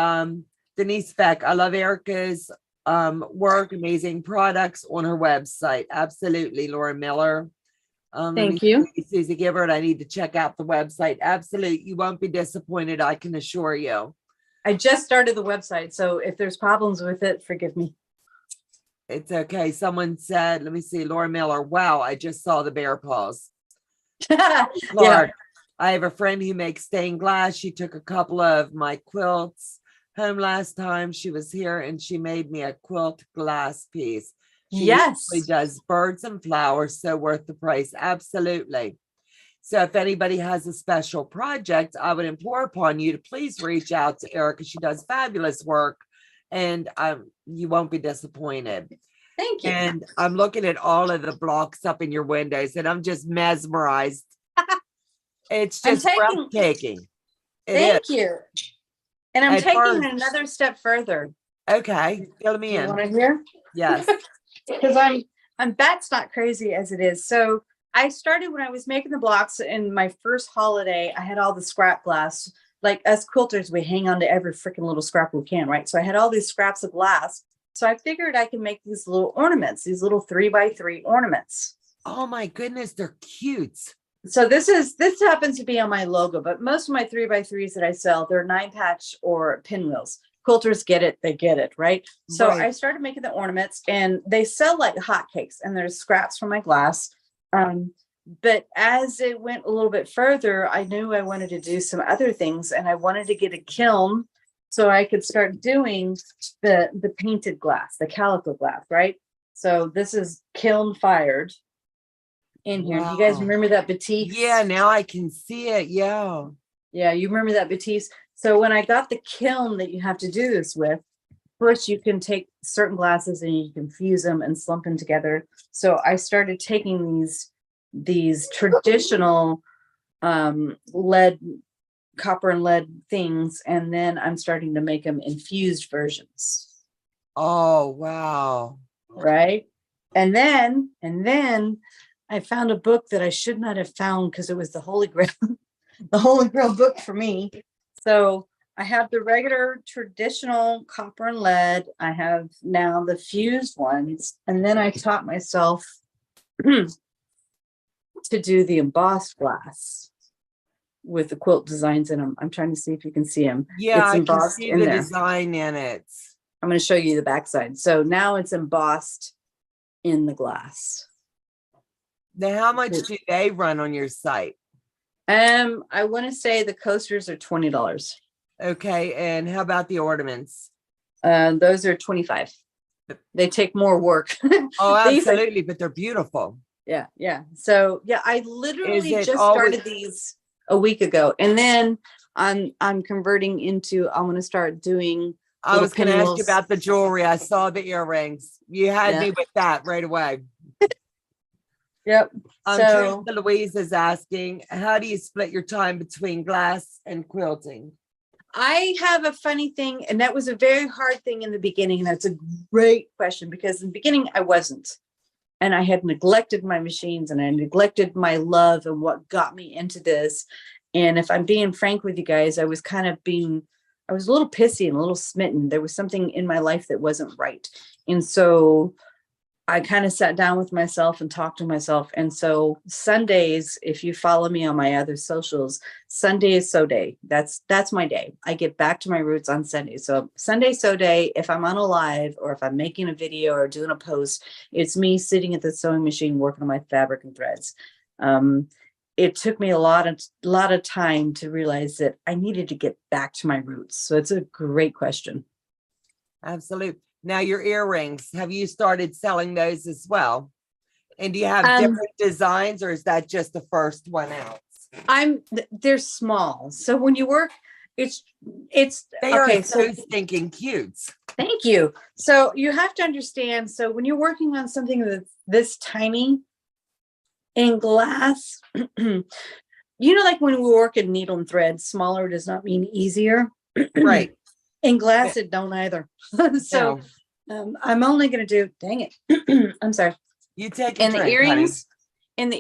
Speaker 1: Denise Beck. I love Erika's work, amazing products on her website. Absolutely. Laura Miller.
Speaker 2: Thank you.
Speaker 1: Susie Gibbard. I need to check out the website. Absolutely. You won't be disappointed. I can assure you.
Speaker 2: I just started the website. So if there's problems with it, forgive me.
Speaker 1: It's okay. Someone said, let me see, Laura Miller. Wow. I just saw the bear paws.
Speaker 2: Yeah.
Speaker 1: Clark. I have a friend who makes stained glass. She took a couple of my quilts, home last time she was here, and she made me a quilt glass piece. She
Speaker 2: Yes.
Speaker 1: usually does birds and flowers, so worth the price. Absolutely. So if anybody has a special project, I would implore upon you to please reach out to Erika. She does fabulous work, and you won't be disappointed.
Speaker 2: Thank you.
Speaker 1: And I'm looking at all of the blocks up in your windows, and I'm just mesmerized. It's just breathtaking.
Speaker 2: Thank you. And I'm
Speaker 1: At
Speaker 2: taking
Speaker 1: first-
Speaker 2: it another step further.
Speaker 1: Okay, fill me
Speaker 2: You
Speaker 1: in.
Speaker 2: want to hear?
Speaker 1: Yes.
Speaker 2: Because that's not crazy as it is. So I started when I was making the blocks in my first holiday. I had all the scrap glass. Like us quilters, we hang on to every freaking little scrap we can, right? So I had all these scraps of glass. So I figured I can make these little ornaments, these little 3x3 ornaments.
Speaker 1: Oh my goodness, they're cute.
Speaker 2: So this happens to be on my logo, but most of my 3x3s that I sell, they're 9-patch or pinwheels. Quilters get it, they get it, right? So
Speaker 1: Right.
Speaker 2: I started making the ornaments, and they sell like hotcakes, and there's scraps from my glass. But as it went a little bit further, I knew I wanted to do some other things, and I wanted to get a kiln so I could start doing the painted glass, the calico glass, right? So this is kiln fired in here. Do you guys
Speaker 1: Wow.
Speaker 2: remember that Batiste?
Speaker 1: Yeah, now I can see it. Yeah.
Speaker 2: Yeah, you remember that Batiste? So when I got the kiln that you have to do this with, first you can take certain glasses and you can fuse them and slump them together. So I started taking these traditional lead, copper and lead things, and then I'm starting to make them infused versions.
Speaker 1: Oh, wow.
Speaker 2: Right. And then I found a book that I should not have found because it was the Holy Grail, the Holy Grail book for me. So I have the regular traditional copper and lead. I have now the fused ones. And then I taught myself to do the embossed glass with the quilt designs in them. I'm trying to see if you can see them.
Speaker 1: Yeah,
Speaker 2: It's
Speaker 1: I can
Speaker 2: embossed
Speaker 1: see
Speaker 2: in
Speaker 1: the
Speaker 2: there.
Speaker 1: design in it.
Speaker 2: I'm going to show you the backside. So now it's embossed in the glass.
Speaker 1: Now, how much do they run on your site?
Speaker 2: I want to say the coasters are $20.
Speaker 1: Okay, and how about the ornaments?
Speaker 2: Those are $25. They take more work.
Speaker 1: Oh,
Speaker 2: These are-
Speaker 1: absolutely, but they're beautiful.
Speaker 2: yeah. So yeah, I literally
Speaker 1: it
Speaker 2: just
Speaker 1: always-
Speaker 2: started these a week ago, and then I'm converting into. I'm going to start doing.
Speaker 1: I was going to ask you
Speaker 2: pinwheels.
Speaker 1: about the jewelry. I saw the earrings. You had
Speaker 2: Yeah.
Speaker 1: me with that right away.
Speaker 2: Yep. So
Speaker 1: Teresa Louise is asking, how do you split your time between glass and quilting?
Speaker 2: I have a funny thing, and that was a very hard thing in the beginning. That's a great question, because in the beginning I wasn't. And I had neglected my machines, and I neglected my love and what got me into this. And if I'm being frank with you guys, I was a little pissy and a little smitten. There was something in my life that wasn't right. And so I kind of sat down with myself and talked to myself. And so Sundays, if you follow me on my other socials, Sunday is so day. That's my day. I get back to my roots on Sunday. So Sunday so day, if I'm on a live or if I'm making a video or doing a post, it's me sitting at the sewing machine working on my fabric and threads. It took me a lot of time to realize that I needed to get back to my roots. So it's a great question.
Speaker 1: Absolutely. Now your earrings, have you started selling those as well? And do you have different designs, or is that just the first one out?
Speaker 2: They're small. So when you work, they
Speaker 1: are so stinking cute.
Speaker 2: Thank you. So you have to understand. So when you're working on something that's this tiny in glass, like when we work in needle and thread, smaller does not mean easier.
Speaker 1: Right.
Speaker 2: In glass, it don't either. So I'm only going to do, dang it. I'm sorry.
Speaker 1: You take
Speaker 2: and the earrings and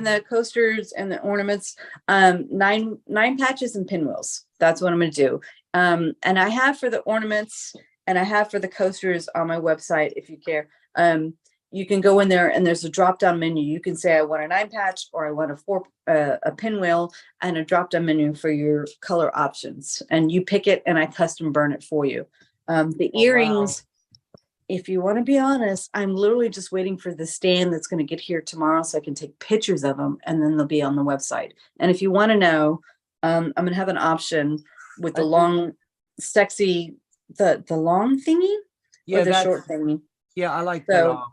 Speaker 2: the coasters and the ornaments, 9 patches and pinwheels. That's what I'm going to do. And I have for the ornaments and I have for the coasters on my website. If you care, you can go in there and there's a drop down menu. You can say I want a 9 patch or I want a pinwheel, and a drop down menu for your color options. And you pick it and I custom burn it for you. The earrings. Wow. If you want to be honest, I'm literally just waiting for the stand that's going to get here tomorrow so I can take pictures of them, and then they'll be on the website. And if you want to know, I'm going to have an option with the long sexy, the long thingy or
Speaker 1: Yeah,
Speaker 2: the short thingy.
Speaker 1: yeah, I like
Speaker 2: So,
Speaker 1: the long.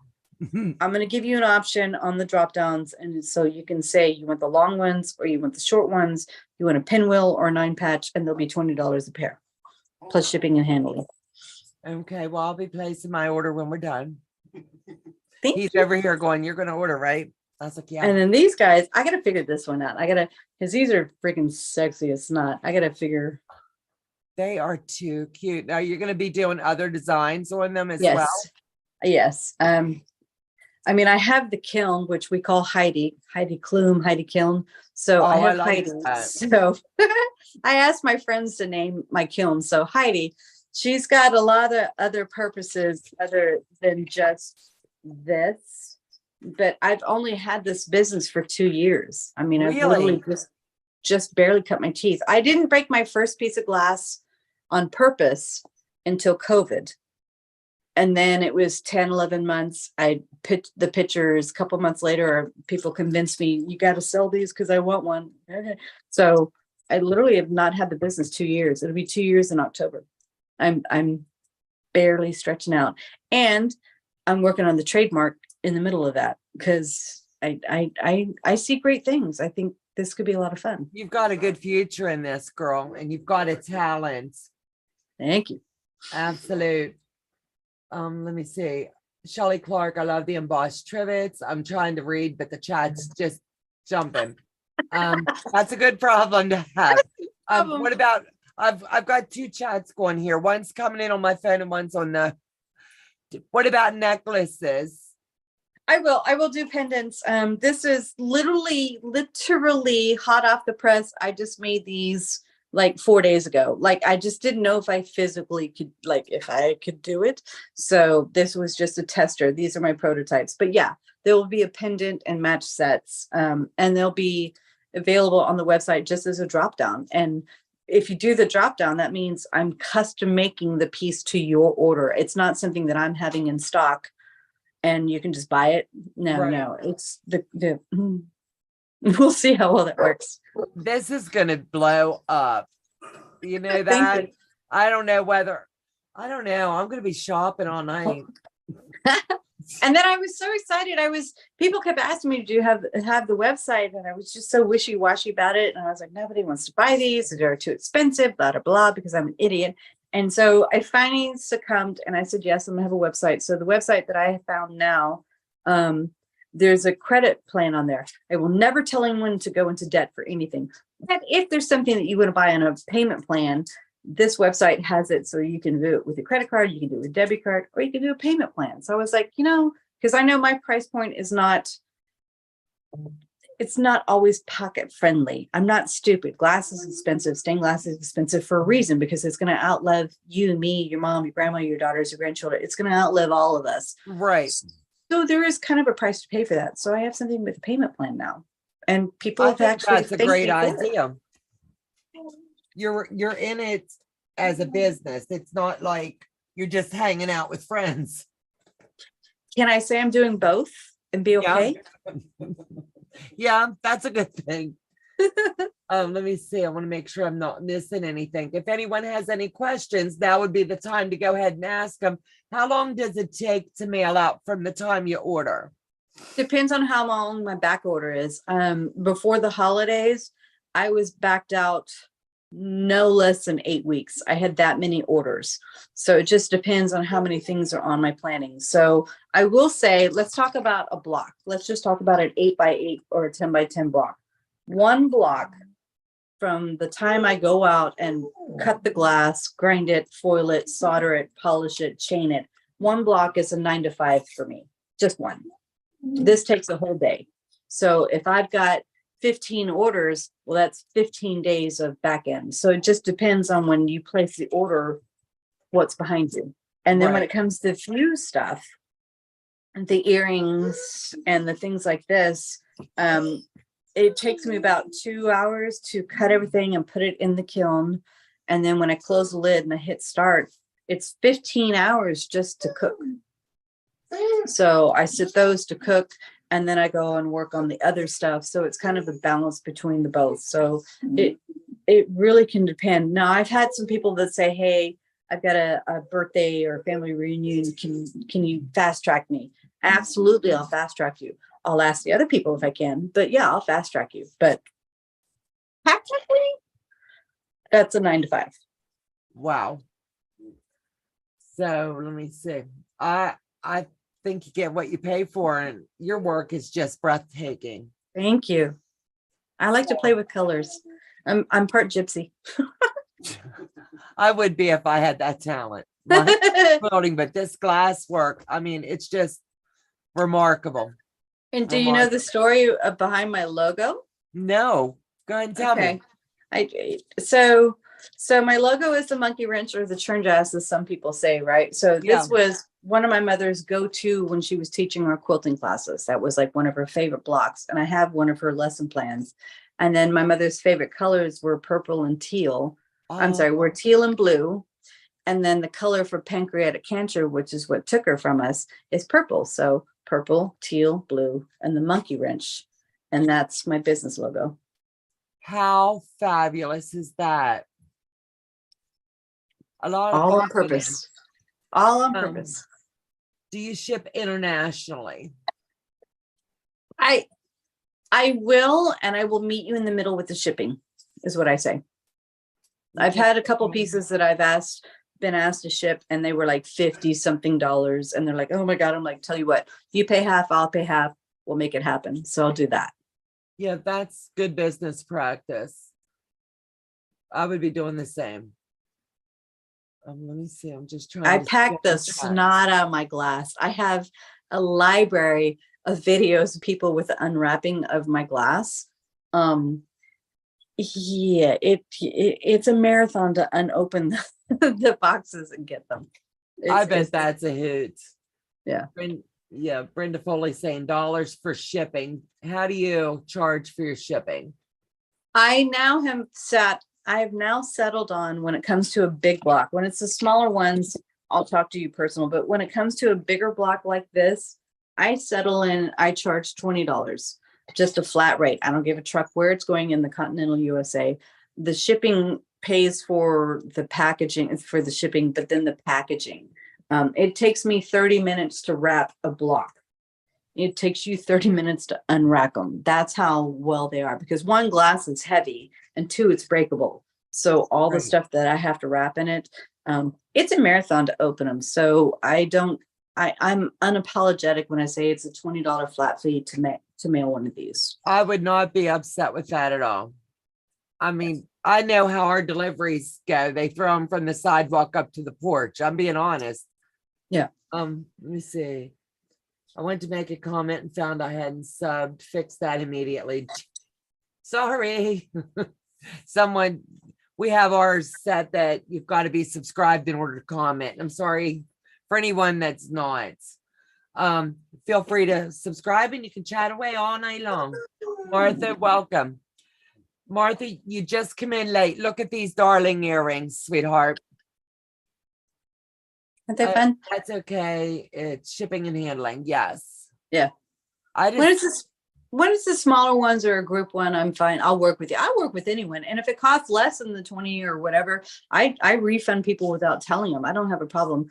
Speaker 2: I'm going to give you an option on the drop downs. And so you can say you want the long ones or you want the short ones, you want a pinwheel or a 9-patch, and they'll be $20 a pair, plus shipping and handling.
Speaker 1: Okay, well, I'll be placing my order when we're done.
Speaker 2: Thank
Speaker 1: He's
Speaker 2: you.
Speaker 1: over here going, you're gonna order, right? I was like, yeah.
Speaker 2: And then these guys, I got to figure this one out. Because these are freaking sexy as snot. I got to figure.
Speaker 1: They are too cute. Now you're gonna be doing other designs on them as
Speaker 2: Yes.
Speaker 1: well.
Speaker 2: Yes. I mean, I have the kiln, which we call Heidi Klum, Heidi Kiln. So I have
Speaker 1: like
Speaker 2: Heidi.
Speaker 1: that.
Speaker 2: So I asked my friends to name my kiln. So Heidi, she's got a lot of other purposes other than just this. But I've only had this business for 2 years. I mean, I've literally just barely cut my teeth. I didn't break my first piece of glass on purpose until COVID. And then it was 10, 11 months. I picked the pictures. A couple months later, people convinced me, you got to sell these because I want one. So I literally have not had the business 2 years. It'll be 2 years in October. I'm barely stretching out. And I'm working on the trademark in the middle of that because I see great things. I think this could be a lot of fun.
Speaker 1: You've got a good future in this, girl, and you've got a talent.
Speaker 2: Thank you.
Speaker 1: Absolute. Let me see. Shelley Clark, I love the embossed trivets. I'm trying to read, but the chat's just jumping. That's a good problem to have. What about I've got 2 chats going here. One's coming in on my phone and one's on the. What about necklaces?
Speaker 2: I will do pendants. This is literally hot off the press. I just made these like 4 days ago. Like, I just didn't know if I physically could, like, if I could do it. So this was just a tester. These are my prototypes, but yeah, there will be a pendant and match sets. And they'll be available on the website just as a drop down. And if you do the drop down, that means I'm custom making the piece to your order. It's not something that I'm having in stock and you can just buy it. No, it's the we'll see how well that works.
Speaker 1: This is gonna blow up. You know that?
Speaker 2: Thank you.
Speaker 1: I don't know. I'm gonna be shopping all night.
Speaker 2: And then I was so excited. People kept asking me, do you have the website? And I was just so wishy-washy about it. And I was like, nobody wants to buy these. They're too expensive, blah, blah, blah, because I'm an idiot. And so I finally succumbed and I said, yes, I'm gonna have a website. So the website that I have found now, there's a credit plan on there. I will never tell anyone to go into debt for anything. But if there's something that you want to buy on a payment plan, this website has it so you can do it with a credit card, you can do it with a debit card, or you can do a payment plan. So I was like, because I know my price point is it's not always pocket friendly. I'm not stupid. Glass is expensive. Stained glass is expensive for a reason, because it's going to outlive you, me, your mom, your grandma, your daughters, your grandchildren. It's going to outlive all of us.
Speaker 1: Right.
Speaker 2: So there is kind of a price to pay for that. So I have something with a payment plan now. And people
Speaker 1: I
Speaker 2: have
Speaker 1: think
Speaker 2: actually
Speaker 1: that's a great idea. You're in it as a business. It's not like you're just hanging out with friends.
Speaker 2: Can I say I'm doing both and be okay?
Speaker 1: Yeah, that's a good thing. Let me see. I want to make sure I'm not missing anything. If anyone has any questions, now would be the time to go ahead and ask them. How long does it take to mail out from the time you order?
Speaker 2: Depends on how long my back order is. Before the holidays, I was backed out no less than 8 weeks. I had that many orders. So it just depends on how many things are on my planning. So I will say, let's talk about a block. Let's just talk about an 8x8 or a 10x10 block. One block from the time I go out and cut the glass, grind it, foil it, solder it, polish it, chain it. One block is a 9 to 5 for me, just one. This takes a whole day. So if I've got 15 orders, well, that's 15 days of back end. So it just depends on when you place the order, what's behind you. And then when it comes to fuse stuff, the earrings and the things like this, it takes me about 2 hours to cut everything and put it in the kiln. And then when I close the lid and I hit start, it's 15 hours just to cook. So I sit those to cook and then I go and work on the other stuff. So it's kind of a balance between the both. So it really can depend. Now, I've had some people that say, hey, I've got a birthday or a family reunion. Can you fast track me? Absolutely, I'll fast track you. I'll ask the other people if I can, but yeah, I'll fast track you. But technically, that's a 9 to 5.
Speaker 1: Wow. So let me see. I think you get what you pay for, and your work is just breathtaking.
Speaker 2: Thank you. I like to play with colors. I'm part gypsy.
Speaker 1: I would be if I had that talent. My quilting, but this glass work, I mean, it's just remarkable.
Speaker 2: And do you know the story behind my logo?
Speaker 1: No, go ahead and tell me.
Speaker 2: So my logo is the monkey wrench, or the churn jazz, as some people say, right? So this was one of my mother's go-to when she was teaching our quilting classes. That was like one of her favorite blocks. And I have one of her lesson plans. And then my mother's favorite colors were purple and teal. I'm sorry, were teal and blue. And then the color for pancreatic cancer, which is what took her from us, is purple. So purple, teal, blue, and the monkey wrench. And that's my business logo.
Speaker 1: How fabulous is that? A lot of
Speaker 2: all on purpose. All on purpose.
Speaker 1: Do you ship internationally?
Speaker 2: I will, and I will meet you in the middle with the shipping, is what I say. I've had a couple pieces that I've been asked to ship, and they were like $50-something, and they're like, oh my God. I'm like, tell you what, you pay half, I'll pay half, we'll make it happen. So I'll do that.
Speaker 1: Yeah, that's good business practice. I would be doing the same. Let me see. I'm just trying.
Speaker 2: I packed the snot out of my glass. I have a library of videos of people with the unwrapping of my glass. Yeah, it's a marathon to unopen the boxes and get them.
Speaker 1: I bet that's a hoot.
Speaker 2: Yeah.
Speaker 1: Brenda Foley saying dollars for shipping. How do you charge for your shipping?
Speaker 2: I have now settled on, when it comes to a big block, when it's the smaller ones, I'll talk to you personal, but when it comes to a bigger block like this, I charge $20, just a flat rate. I don't give a truck where it's going in the continental USA. The shipping pays for the packaging, for the shipping, but then the packaging. It takes me 30 minutes to wrap a block. It takes you 30 minutes to unwrap them. That's how well they are, because one, glass is heavy, and two, it's breakable. So all the stuff that I have to wrap in it, it's a marathon to open them. So I'm unapologetic when I say it's a $20 flat fee to mail one of these.
Speaker 1: I would not be upset with that at all. I mean, I know how our deliveries go. They throw them from the sidewalk up to the porch. I'm being honest.
Speaker 2: Yeah.
Speaker 1: Let me see. I went to make a comment and found I hadn't subbed. Fix that immediately. Sorry. We have ours set that you've got to be subscribed in order to comment. I'm sorry for anyone that's not. Feel free to subscribe and you can chat away all night long. Martha, welcome. Martha, you just come in late. Look at these darling earrings, sweetheart.
Speaker 2: Aren't they fun?
Speaker 1: That's okay. It's shipping and handling. Yes.
Speaker 2: Yeah. When it's the smaller ones or a group one, I'm fine. I'll work with you. I work with anyone. And if it costs less than the 20 or whatever, I refund people without telling them. I don't have a problem.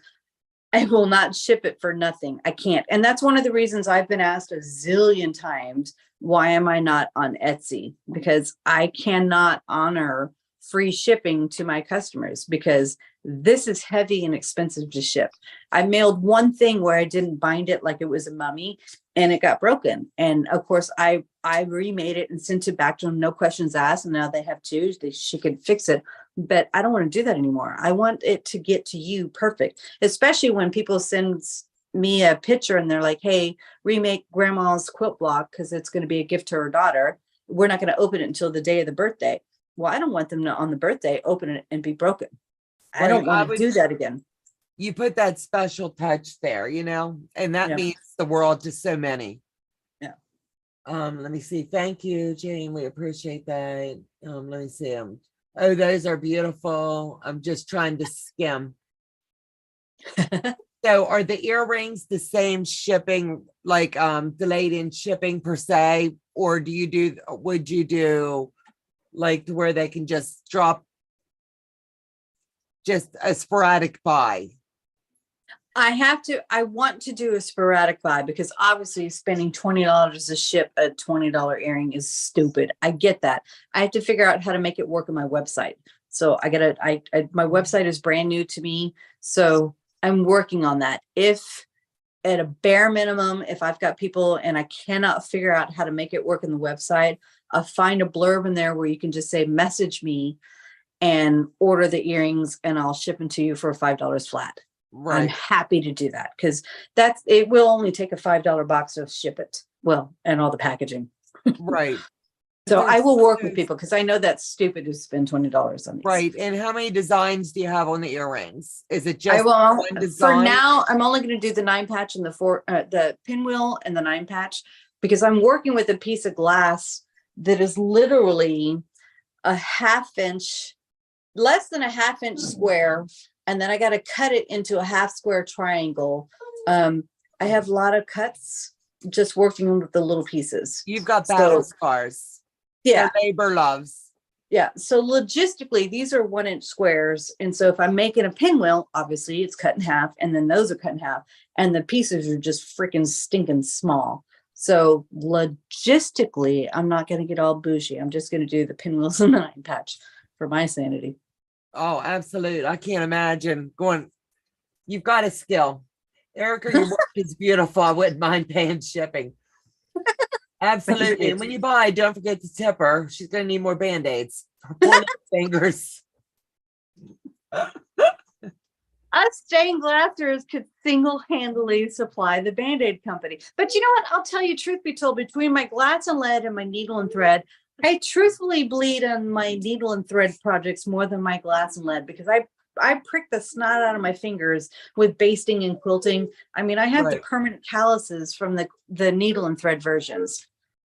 Speaker 2: I will not ship it for nothing. I can't. And that's one of the reasons I've been asked a zillion times, why am I not on Etsy? Because I cannot honor free shipping to my customers, because this is heavy and expensive to ship. I mailed one thing where I didn't bind it like it was a mummy, and it got broken. And of course I remade it and sent it back to them, no questions asked. And now they have two, she could fix it, but I don't want to do that anymore. I want it to get to you perfect, especially when people send me a picture and they're like, hey, remake grandma's quilt block because it's going to be a gift to her daughter. We're not going to open it until the day of the birthday. Well, I don't want them to, on the birthday, open it and be broken. I don't want to do that again.
Speaker 1: You put that special touch there, and that means the world to so many.
Speaker 2: Yeah.
Speaker 1: Let me see. Thank you, Jane. We appreciate that. Let me see them. Oh, those are beautiful. I'm just trying to skim. So are the earrings the same shipping, like delayed in shipping per se, or would you do like to where they can just drop just a sporadic buy?
Speaker 2: I want to do a sporadic buy because obviously spending $20 to ship a $20 earring is stupid. I get that. I have to figure out how to make it work on my website. So my website is brand new to me. So I'm working on that. If at a bare minimum, if I've got people and I cannot figure out how to make it work in the website, I'll find a blurb in there where you can just say, message me and order the earrings and I'll ship them to you for $5 flat. I'm
Speaker 1: Right,
Speaker 2: happy to do that because it will only take a $5 box to ship it. Well, and all the packaging.
Speaker 1: right.
Speaker 2: So I will work with
Speaker 1: There's-
Speaker 2: people because I know that's stupid to spend $20 on these.
Speaker 1: Right. And how many designs do you have on the earrings? Is it
Speaker 2: I
Speaker 1: just
Speaker 2: will,
Speaker 1: one
Speaker 2: for
Speaker 1: design?
Speaker 2: now, I'm only going to do the 9 patch and the pinwheel and the 9 patch because I'm working with a piece of glass that is literally a half-inch, less than a half-inch square. And then I got to cut it into a half square triangle. I have a lot of cuts just working with the little pieces.
Speaker 1: You've got battle scars.
Speaker 2: Yeah.
Speaker 1: The labor loves.
Speaker 2: Yeah. So logistically, these are 1-inch squares. And so if I'm making a pinwheel, obviously it's cut in half, and then those are cut in half, and the pieces are just freaking stinking small. So logistically, I'm not going to get all bougie. I'm just going to do the pinwheels and the 9 patch for my sanity.
Speaker 1: Oh, absolutely. I can't imagine going. You've got a skill. Erika, your work is beautiful. I wouldn't mind paying shipping. Absolutely. And when you buy, don't forget to tip her. She's going to need more Band-Aids. Her poor little fingers.
Speaker 2: Us stained glassers could single-handedly supply the Band-Aid company. But you know what? I'll tell you, truth be told, between my glass and lead and my needle and thread, I truthfully bleed on my needle and thread projects more than my glass and lead because I prick the snot out of my fingers with basting and quilting. I mean, I have the
Speaker 1: Right.
Speaker 2: permanent calluses from the needle and thread versions.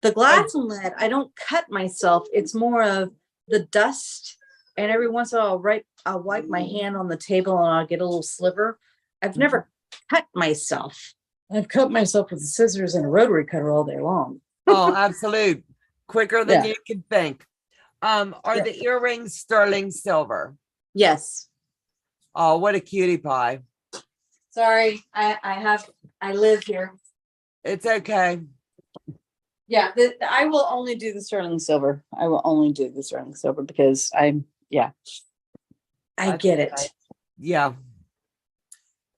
Speaker 2: The glass and lead, I don't cut myself. It's more of the dust. And every once in a while, I'll wipe my hand on the table and I'll get a little sliver. I've never cut myself. I've cut myself with scissors and a rotary cutter all day long.
Speaker 1: Oh, absolute. Quicker than
Speaker 2: Yeah.
Speaker 1: you can think. Are the earrings sterling silver?
Speaker 2: Yes.
Speaker 1: Oh, what a cutie pie.
Speaker 2: Sorry, I live here.
Speaker 1: It's okay.
Speaker 2: Yeah, I will only do the sterling silver. I will only do the sterling silver because I get it.
Speaker 1: Yeah.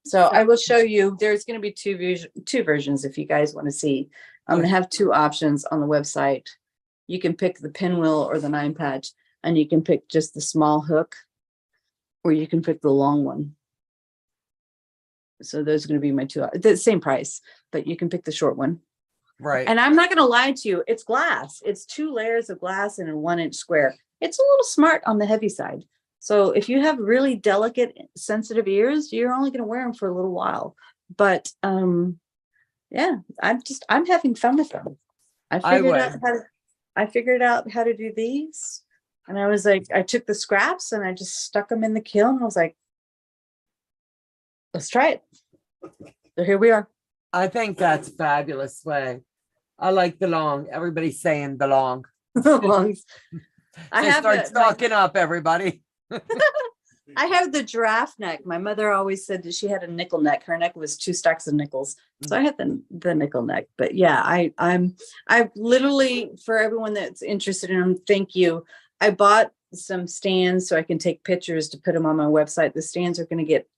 Speaker 2: So I will show you. There's going to be two versions if you guys want to see. I'm going to have 2 options on the website. You can pick the pinwheel or the 9 patch, and you can pick just the small hook, or you can pick the long one. So those are going to be my 2. The same price, but you can pick the short one.
Speaker 1: Right.
Speaker 2: And I'm not going to lie to you. It's glass. It's 2 layers of glass in a 1-inch square. It's a little smart on the heavy side. So if you have really delicate, sensitive ears, you're only going to wear them for a little while. But yeah, I'm having fun with them. I figured out how to do these. And I was like, I took the scraps and I just stuck them in the kiln. I was like, let's try it. So here we are.
Speaker 1: I think that's a fabulous way. I like the long. Everybody's saying the long.
Speaker 2: Lungs.
Speaker 1: So start stocking up, everybody.
Speaker 2: I have the draft neck. My mother always said that she had a nickel neck. Her neck was 2 stacks of nickels. So I had the nickel neck. But yeah, I literally, for everyone that's interested in them, thank you. I bought some stands so I can take pictures to put them on my website. The stands are going to get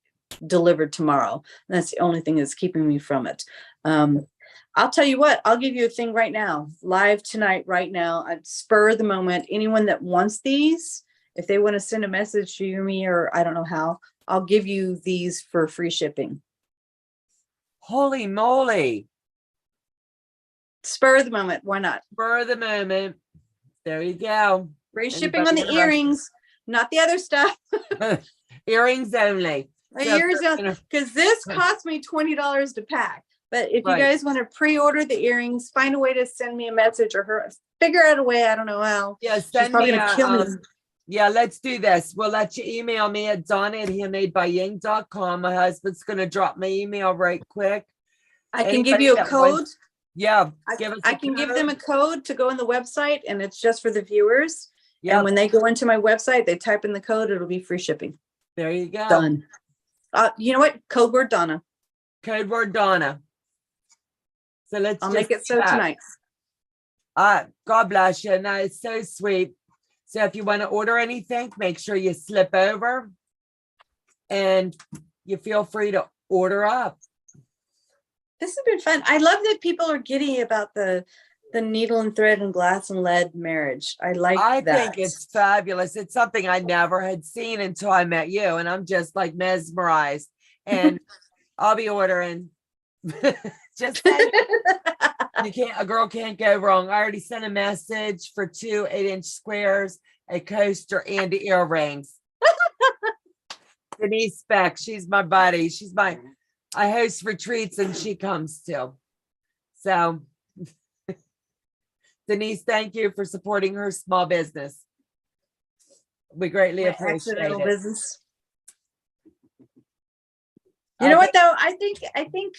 Speaker 2: delivered tomorrow. And that's the only thing that's keeping me from it. I'll tell you what, I'll give you a thing right now, live tonight, right now. I'd spur the moment. Anyone that wants these, if they want to send a message to me, or I don't know how, I'll give you these for free shipping.
Speaker 1: Holy moly.
Speaker 2: Spur of the moment. Why not?
Speaker 1: Spur of the moment. There you go.
Speaker 2: Free shipping on the earrings, not the other stuff.
Speaker 1: Earrings only.
Speaker 2: Earrings, because this cost me $20 to pack. But if you guys want to pre-order the earrings, find a way to send me a message or figure out a way. I don't know how.
Speaker 1: Yeah,
Speaker 2: send me a
Speaker 1: yeah, let's do this. We'll let you email me at Donna@handmadebyying.com. My husband's going to drop my email right quick.
Speaker 2: I can give you a code.
Speaker 1: Yeah,
Speaker 2: I can give them a code to go on the website, and it's just for the viewers.
Speaker 1: Yeah,
Speaker 2: when they go into my website, they type in the code, it'll be free shipping.
Speaker 1: there you go.
Speaker 2: Done. You know what? Code word Donna.
Speaker 1: Code word Donna. So let's
Speaker 2: I'll
Speaker 1: just
Speaker 2: make it so
Speaker 1: chat.
Speaker 2: tonight.
Speaker 1: God bless you. No, it's so sweet. So if you want to order anything, make sure you slip over and you feel free to order up.
Speaker 2: This has been fun. I love that people are giddy about the needle and thread and glass and lead marriage. I
Speaker 1: think it's fabulous. It's something I never had seen until I met you, and I'm just like mesmerized. And I'll be ordering. Just saying, a girl can't go wrong. I already sent a message for 2 8-inch squares, a coaster, and earrings. Denise Beck, she's my buddy. I host retreats and she comes too. So Denise, thank you for supporting her small business. We greatly appreciate it.
Speaker 2: Business. You know what though? I think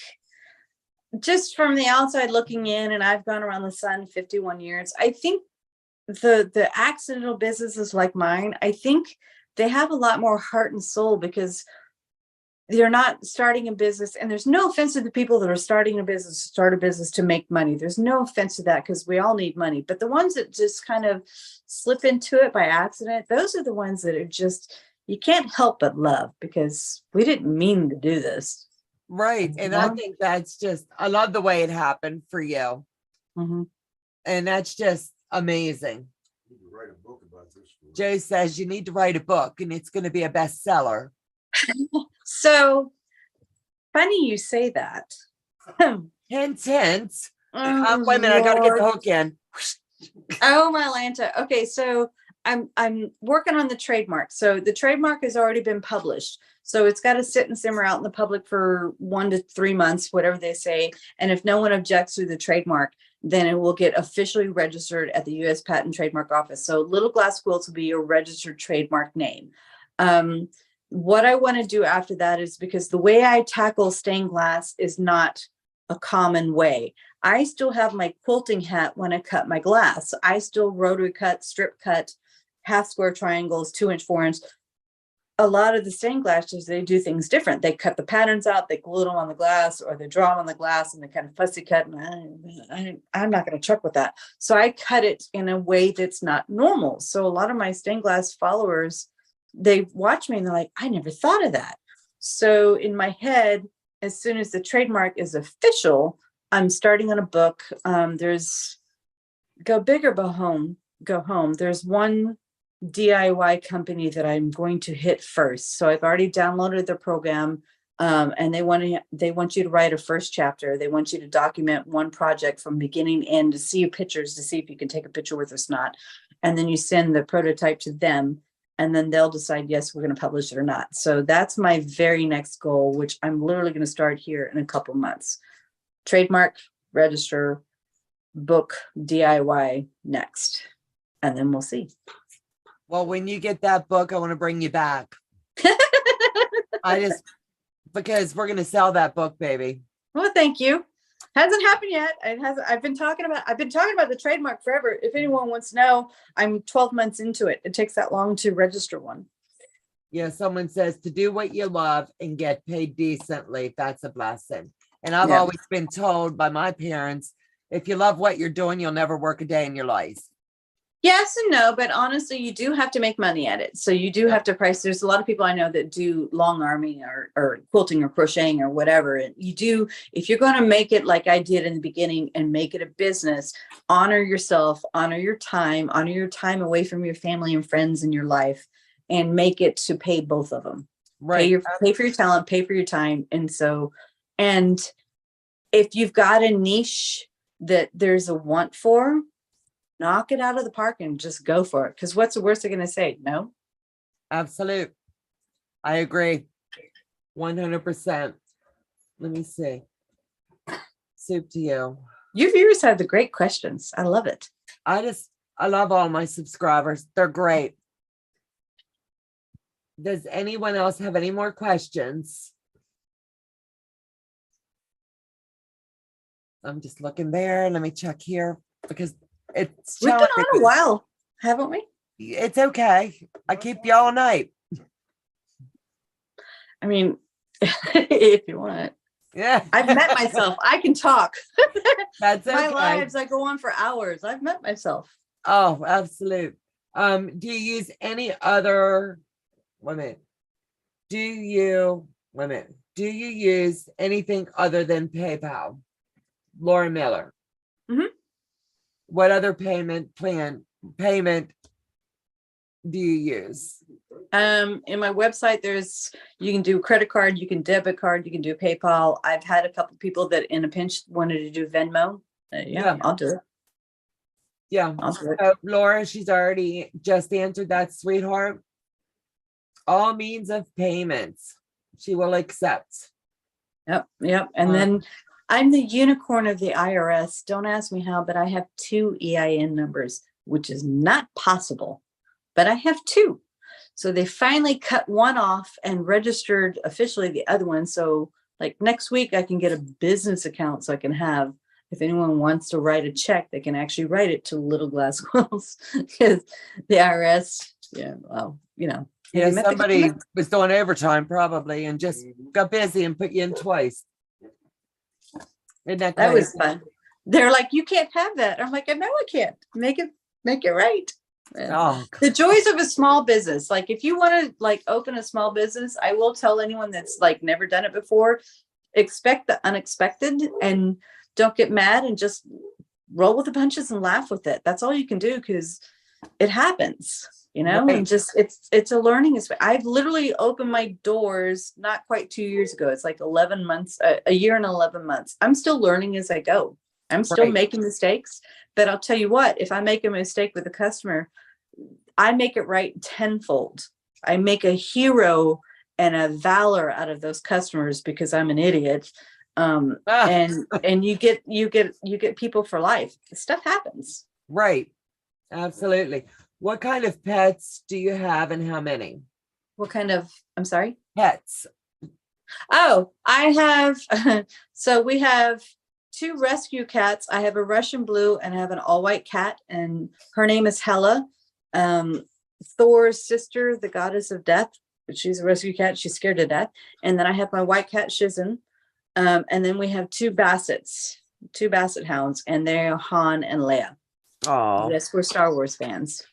Speaker 2: just from the outside looking in, and I've gone around the sun 51 years, I think the accidental businesses like mine, I think they have a lot more heart and soul because they're not starting a business, and there's no offense to the people that are starting a business, start a business to make money. There's no offense to that because we all need money. But the ones that just kind of slip into it by accident, those are the ones that are just, you can't help but love because we didn't mean to do this.
Speaker 1: Right. And I think that's just, I love the way it happened for you.
Speaker 2: Mm-hmm.
Speaker 1: And that's just amazing.
Speaker 3: You need to write a book about this.
Speaker 1: Joe says you need to write a book and it's going to be a bestseller.
Speaker 2: So funny you say that.
Speaker 1: Hint, hint.
Speaker 2: Oh,
Speaker 1: wait a minute, I got to get the
Speaker 2: Lord.
Speaker 1: hook in.
Speaker 2: Oh, my Lanta. Okay, so I'm working on the trademark. So the trademark has already been published. So it's got to sit and simmer out in the public for 1 to 3 months, whatever they say. And if no one objects to the trademark, then it will get officially registered at the U.S. Patent and Trademark Office. So Little Glass Quilts will be your registered trademark name. What I want to do after that is, because the way I tackle stained glass is not a common way. I still have my quilting hat when I cut my glass. I still rotary cut, strip cut, half square triangles, 2-inch, 4-inch. A lot of the stained glasses, they do things different. They cut the patterns out, they glue them on the glass, or they draw them on the glass and they kind of fussy cut. And I'm not going to truck with that. So I cut it in a way that's not normal. So a lot of my stained glass followers, they watch me and they're like, I never thought of that. So in my head, as soon as the trademark is official, I'm starting on a book. There's Go Big or Go Home. There's one DIY company that I'm going to hit first. So I've already downloaded their program, and they want you to write a first chapter. They want you to document one project from beginning to end, to see your pictures, to see if you can take a picture with or not. And then you send the prototype to them, and then they'll decide, yes, we're going to publish it or not. So that's my very next goal, which I'm literally going to start here in a couple months. Trademark, register, book, DIY next, and then we'll see.
Speaker 1: Well, when you get that book, I want to bring you back. Because we're going to sell that book, baby.
Speaker 2: Well, thank you. Hasn't happened yet. It hasn't. I've been talking about the trademark forever. If anyone wants to know, I'm 12 months into it. It takes that long to register one.
Speaker 1: Yeah, someone says to do what you love and get paid decently. That's a blessing. And I've
Speaker 2: Yeah.
Speaker 1: always been told by my parents, if you love what you're doing, you'll never work a day in your life.
Speaker 2: Yes and no, but honestly, you do have to make money at it. So you do have to price. There's a lot of people I know that do long arming or quilting or crocheting or whatever. And you do, if you're going to make it like I did in the beginning and make it a business, honor yourself, honor your time away from your family and friends in your life, and make it to pay both of them.
Speaker 1: Right.
Speaker 2: Pay for your talent, pay for your time. And if you've got a niche that there's a want for, knock it out of the park and just go for it. Because what's the worst they're going to say? No.
Speaker 1: Absolute. I agree. 100%. Let me see. Soup to you.
Speaker 2: You viewers have the great questions. I love it.
Speaker 1: I love all my subscribers. They're great. Does anyone else have any more questions? I'm just looking there. Let me check here because it's
Speaker 2: We've been on a while, haven't we?
Speaker 1: It's okay. I keep you all night.
Speaker 2: I mean, if you want.
Speaker 1: Yeah.
Speaker 2: I've met myself. I can talk.
Speaker 1: That's
Speaker 2: My
Speaker 1: okay.
Speaker 2: lives, I go on for hours. I've met myself.
Speaker 1: Oh, absolute. Do you use any other women? Do you use anything other than PayPal? Laura Miller.
Speaker 2: Mhm.
Speaker 1: What other payment do you use?
Speaker 2: In my website, you can do credit card, you can debit card, you can do PayPal. I've had a couple people that in a pinch wanted to do Venmo.
Speaker 1: Yeah.
Speaker 2: I'll do it.
Speaker 1: Yeah.
Speaker 2: I'll do it.
Speaker 1: So, Laura, she's already just answered that, sweetheart. All means of payments she will accept.
Speaker 2: Yep. And then I'm the unicorn of the IRS. Don't ask me how, but I have 2 EIN numbers, which is not possible, but I have 2. So they finally cut one off and registered officially the other one. So like next week I can get a business account so I can have, if anyone wants to write a check, they can actually write it to Little Glass Quilts, because the IRS,
Speaker 1: Yeah, somebody was doing overtime probably and just got busy and put you in twice. Isn't that
Speaker 2: That was
Speaker 1: crazy?
Speaker 2: fun. They're like, you can't have that. I'm like, I know I can't. Make it right.
Speaker 1: Oh,
Speaker 2: The joys of a small business. Like if you want to like open a small business, I will tell anyone that's like never done it before, expect the unexpected and don't get mad and just roll with the punches and laugh with it. That's all you can do, because it happens,
Speaker 1: Right.
Speaker 2: and just it's a learning. I've literally opened my doors not quite 2 years ago. It's like 11 months, a year and 11 months. I'm still learning as I go. I'm still
Speaker 1: Right.
Speaker 2: making mistakes, but I'll tell you what, if I make a mistake with a customer, I make it right tenfold. I make a hero and a valor out of those customers because I'm an idiot. And you get people for life. Stuff happens.
Speaker 1: Right. Absolutely. What kind of pets do you have and how many?
Speaker 2: What kind of, I'm sorry?
Speaker 1: Pets.
Speaker 2: Oh, I have, so we have 2 rescue cats. I have a Russian blue and I have an all white cat, and her name is Hela. Thor's sister, the goddess of death. She's a rescue cat. She's scared to death. And then I have my white cat Shizen. And then we have 2 basset hounds, and they're Han and Leia.
Speaker 1: Oh,
Speaker 2: Yes, we're Star Wars fans.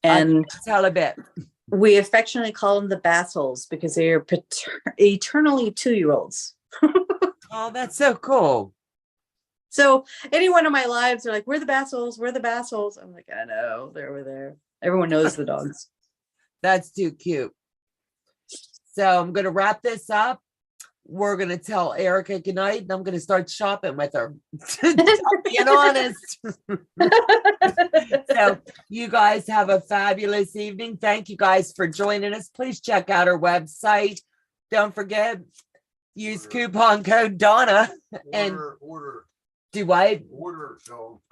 Speaker 2: And
Speaker 1: tell a bit.
Speaker 2: we affectionately call them the Bassholes because they are eternally 2-year-olds.
Speaker 1: Oh, that's so cool.
Speaker 2: So anyone in my lives are like, we're the Bassholes, we're the Bassholes. I'm like, I know, they're over there. Everyone knows the dogs.
Speaker 1: That's too cute. So I'm going to wrap this up. We're going to tell Erika goodnight, and I'm going to start shopping with her. Being honest. So you guys have a fabulous evening. Thank you guys for joining us. Please check out our website. Don't forget, use coupon code Donna and
Speaker 3: Order.
Speaker 1: do what?
Speaker 3: Order. So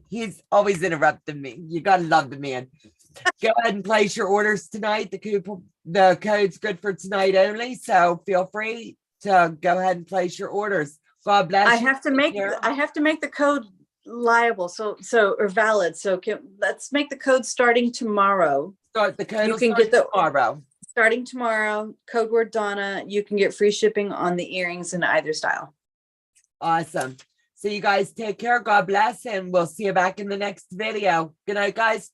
Speaker 1: He's always interrupting me. You gotta love the man. Go ahead and place your orders tonight. The code's good for tonight only, so feel free to go ahead and place your orders. God bless you.
Speaker 2: I have to make the code liable, or valid. So let's make the code starting tomorrow.
Speaker 1: Start the code.
Speaker 2: You can get the
Speaker 1: tomorrow.
Speaker 2: Starting tomorrow. Code word Donna. You can get free shipping on the earrings in either style.
Speaker 1: Awesome. So you guys take care. God bless, and we'll see you back in the next video. Good night, guys.